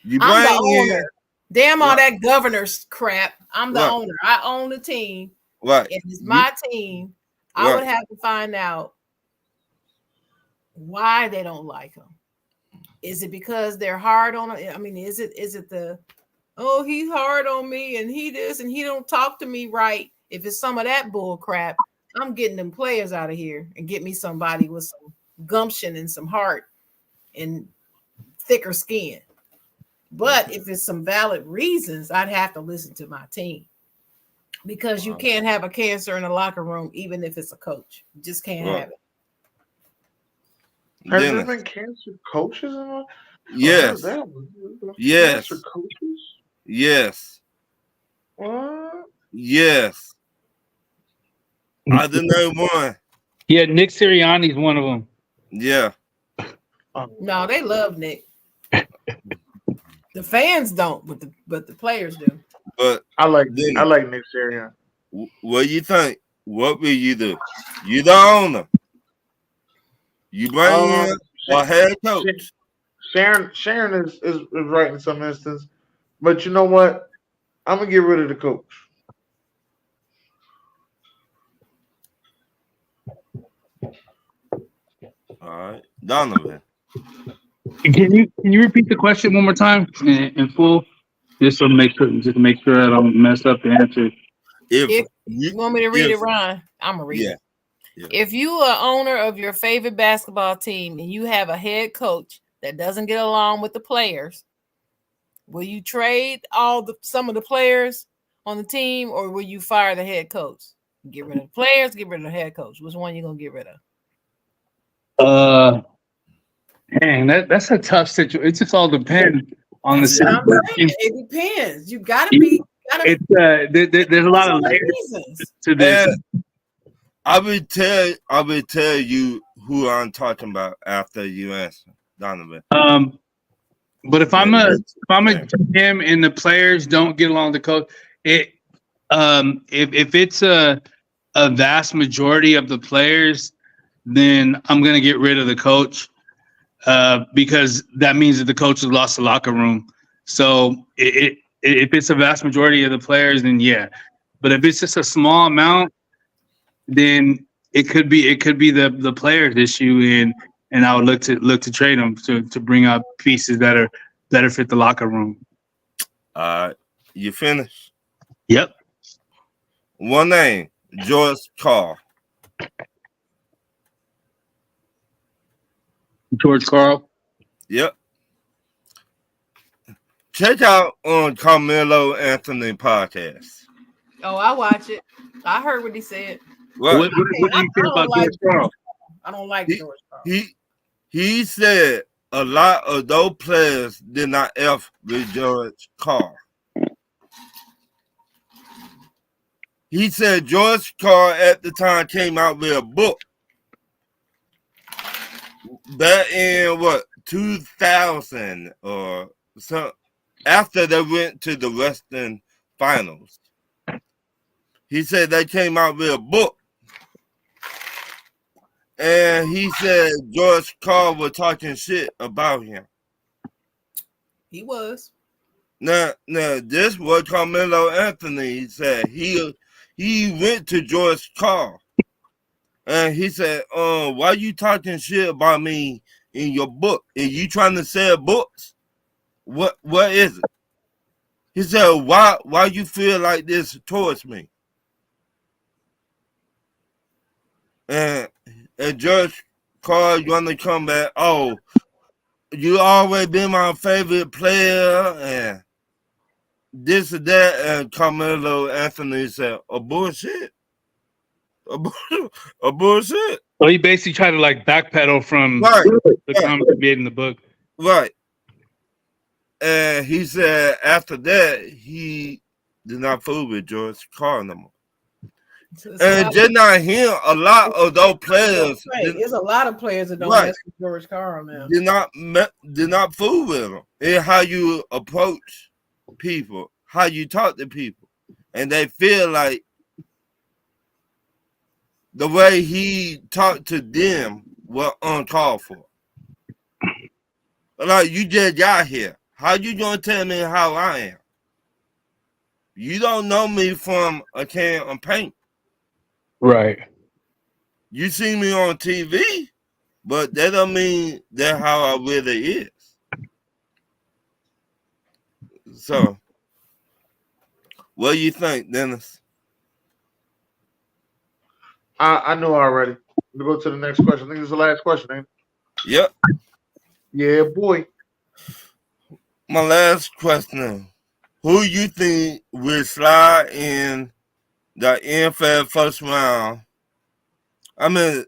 I'm the owner. Damn all that governor's crap. I'm the owner. I own the team. Right. If it's my team, I would have to find out why they don't like him. Is it because they're hard on him? I mean, is it the he's hard on me and he this and he don't talk to me right? If it's some of that bull crap, I'm getting them players out of here and get me somebody with some gumption and some heart and thicker skin. But if it's some valid reasons, I'd have to listen to my team, because you can't have a cancer in the locker room, even if it's a coach. You just can't have it. Has there been cancer coaches? Yes. Yes. Cancer coaches? Yes. What? Yes. I didn't know one. Yeah, Nick Sirianni's one of them. Yeah. No, they love Nick. The fans don't, but the players do. But I like Nick Sirianni. What do you think? What will you do? You the owner. You bring in a head coach. Sharon is right in some instance, but you know what? I'm gonna get rid of the coach. All right, Donovan. Can you repeat the question one more time in full, just to make sure I don't mess up the answer? If you want me to read it, Ron, I'm gonna read it. Yeah. If you are owner of your favorite basketball team and you have a head coach that doesn't get along with the players, will you trade some of the players on the team, or will you fire the head coach? Get rid of the players, get rid of the head coach. Which one you gonna get rid of? Dang, that's a tough situation. It just all depends on the situation. It depends. You gotta be. There's a lot of reasons to this. I will tell you who I'm talking about after you answer, Donovan. But if I'm a GM and the players don't get along with the coach, if it's a vast majority of the players, then I'm gonna get rid of the coach, because that means that the coach has lost the locker room. So if it's a vast majority of the players, then yeah. But if it's just a small amount, then it could be the players' issue, and I would look to trade them to bring up pieces that are better fit the locker room. You finished? Yep. One name, George Karl. George Karl. Yep. Check out on Carmelo Anthony podcast. Oh, I watch it. I heard what he said. What do you think about George Karl? I don't like George Karl. He said a lot of those players did not F with George Karl. He said George Karl at the time came out with a book back in 2000 or so, after they went to the Western Finals. He said they came out with a book, and he said George Karl was talking shit about him. He was. Now, this what Carmelo Anthony said. He went to George Karl, and he said, why you talking shit about me in your book? Are you trying to sell books? What is it? He said, why you feel like this towards me? And George Karl, you want to come back? Oh, you always been my favorite player, and this and that. And Carmelo Anthony said, "A bullshit, a bullshit." So he basically tried to backpedal from the comment he made in the book, right? And he said after that he did not fool with George Carr no more. And just not him, a lot of those players. There's a lot of players that don't mess with George Carl now. Did not fool with him. It's how you approach people, how you talk to people, and they feel like the way he talked to them was uncalled for. Like, you just got here. How you gonna tell me how I am? You don't know me from a can of paint. Right. You see me on TV, but that don't mean that's how I really is. So, what do you think, Dennis? I know already. We'll go to the next question. I think this is the last question, ain't it? Yep. Yeah, boy. My last question. Who you think will slide in the NFL first round? I mean,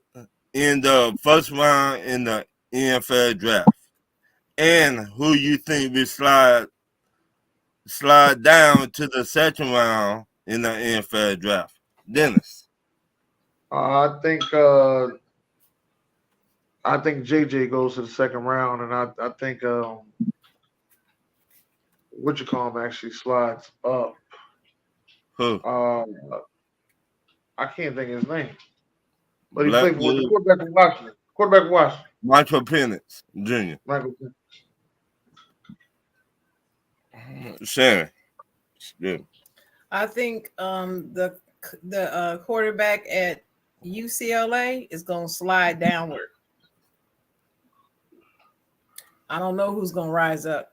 in the first round in the NFL draft. And who you think will slide down to the second round in the NFL draft? Dennis. I think JJ goes to the second round, and I think what you call him actually slides up. Who? I can't think of his name, but he played for the quarterback of Washington. Quarterback of Washington. Michael Penix Jr. Michael Penix. Shannon. Yeah. I think the quarterback at UCLA is going to slide downward. I don't know who's going to rise up,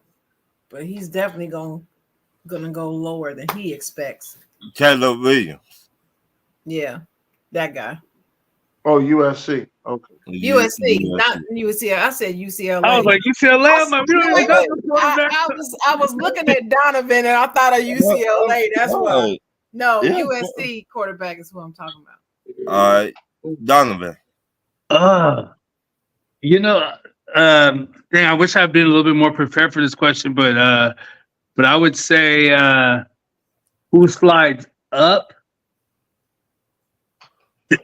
but he's definitely going to go lower than he expects. Caleb Williams. Yeah, that guy. Oh, USC. Okay. USC, not UCLA. I said UCLA. I was like UCLA. I was looking at Donovan and I thought of UCLA. That's why. No, USC quarterback is who I'm talking about. All right, Donovan. I wish I'd been a little bit more prepared for this question, but I would say who slides up?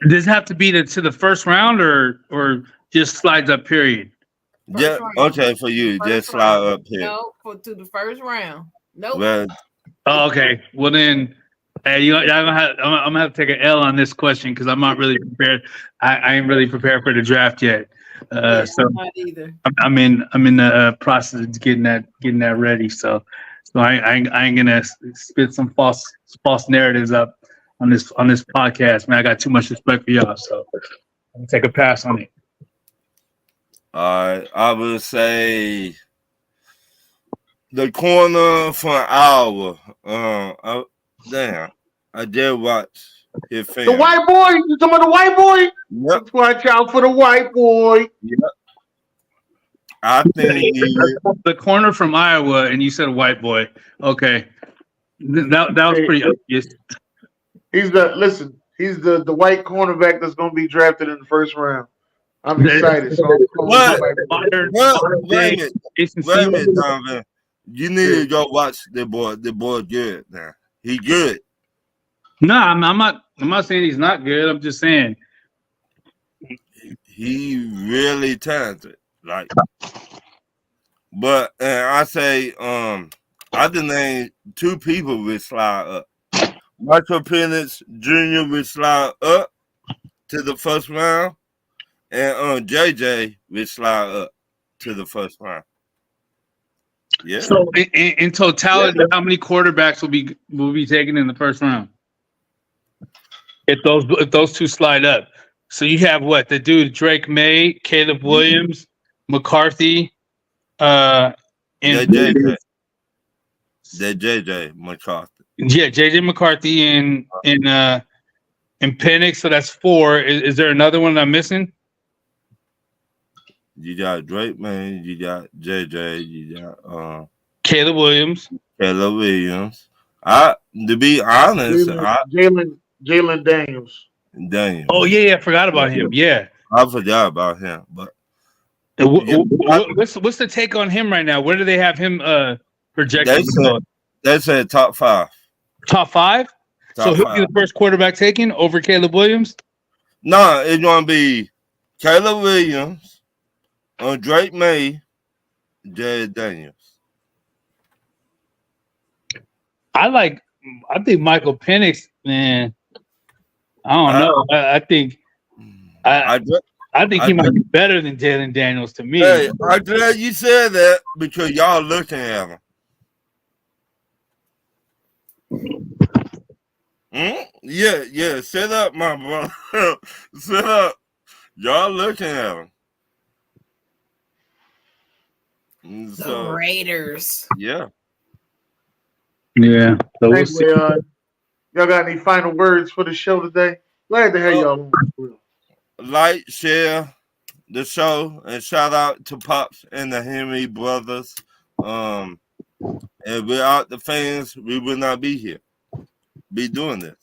Does it have to be to the first round or just slides up? Period. Yeah. Okay, for you, just slide up here. No, to the first round. Nope. Well, okay. Well then. Hey, I'm gonna have to take an L on this question because I'm not really prepared. I ain't really prepared for the draft yet. So not either. I'm in the process of getting that ready. So I ain't gonna spit some false narratives up on this podcast. Man, I got too much respect for y'all, so I'm gonna take a pass on it. All right, I would say the corner from Iowa. Damn, I did watch his film. The white boy? You talking about the white boy? Yep. Watch out for the white boy. Yep. I think the corner from Iowa, and you said white boy. Okay, that was pretty obvious. He's the white cornerback that's going to be drafted in the first round. I'm excited. So wait a minute, Donovan. You need to go watch the boy. The boy good now. He good. No, I'm not saying he's not good. I'm just saying he really talented. Like, but I say I just named two people will slide up. Michael Penix Jr. will slide up to the first round, and JJ will slide up to the first round. Yeah. So in totality, how many quarterbacks will be taken in the first round? If those two slide up, so you have what the dude Drake May, Caleb Williams, McCarthy, and JJ McCarthy. Yeah, JJ McCarthy and Penix. So that's four. Is there another one that I'm missing? You got Drake, man. You got JJ. You got Caleb Williams. To be honest, Jalen Daniels. Oh yeah, I forgot about him. Yeah, I forgot about him. But what's the take on him right now? Where do they have him projected? They said top 5. Top 5? So who'll be the first quarterback taken over Caleb Williams? No, it's going to be Caleb Williams, Drake May, Jaden Daniels. I think Michael Penix, man. I don't know. I think he might be better than Jalen Daniels to me. Hey, I'm glad you said that because y'all looking at him. Yeah. Set up, my brother. Set up. Y'all looking at him. So, the Raiders. Yeah. Yeah. So anyway, y'all got any final words for the show today? Glad to have y'all on. Like, share the show, and shout out to Pops and the Henry brothers. And without the fans, we would not be here, be doing this.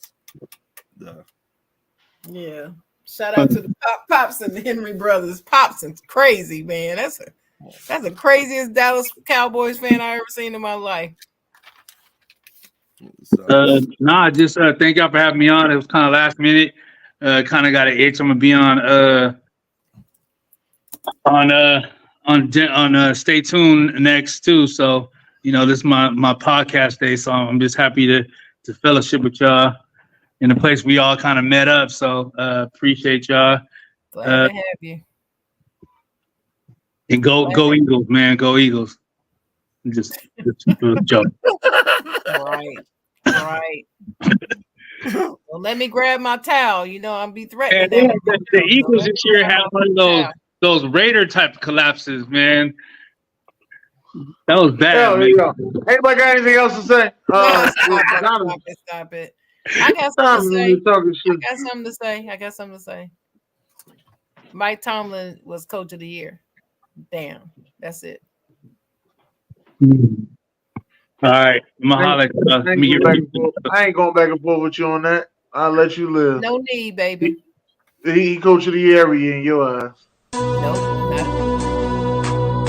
Yeah. Shout out to the Pops and the Henry brothers. Pops is crazy, man. That's the craziest Dallas Cowboys fan I ever seen in my life. Just thank y'all for having me on. It was kind of last minute. Kind of got an itch. I'm gonna be on Stay Tuned next too. So this is my podcast day. So I'm just happy to fellowship with y'all in a place we all kind of met up. So appreciate y'all. Glad to have you. And go Eagles, man. Go Eagles. Just a joke. Right. Well, let me grab my towel. I'm be threatening. The Eagles this year have one of those Raider type collapses, man. That was bad. Anybody got anything else to say? Stop it. I got something to say. Mike Tomlin was coach of the year. Damn, that's it. All right, I ain't going back and forth with you on that. I'll let you live. No need, baby. He coach of the year every year in your eyes. Nope.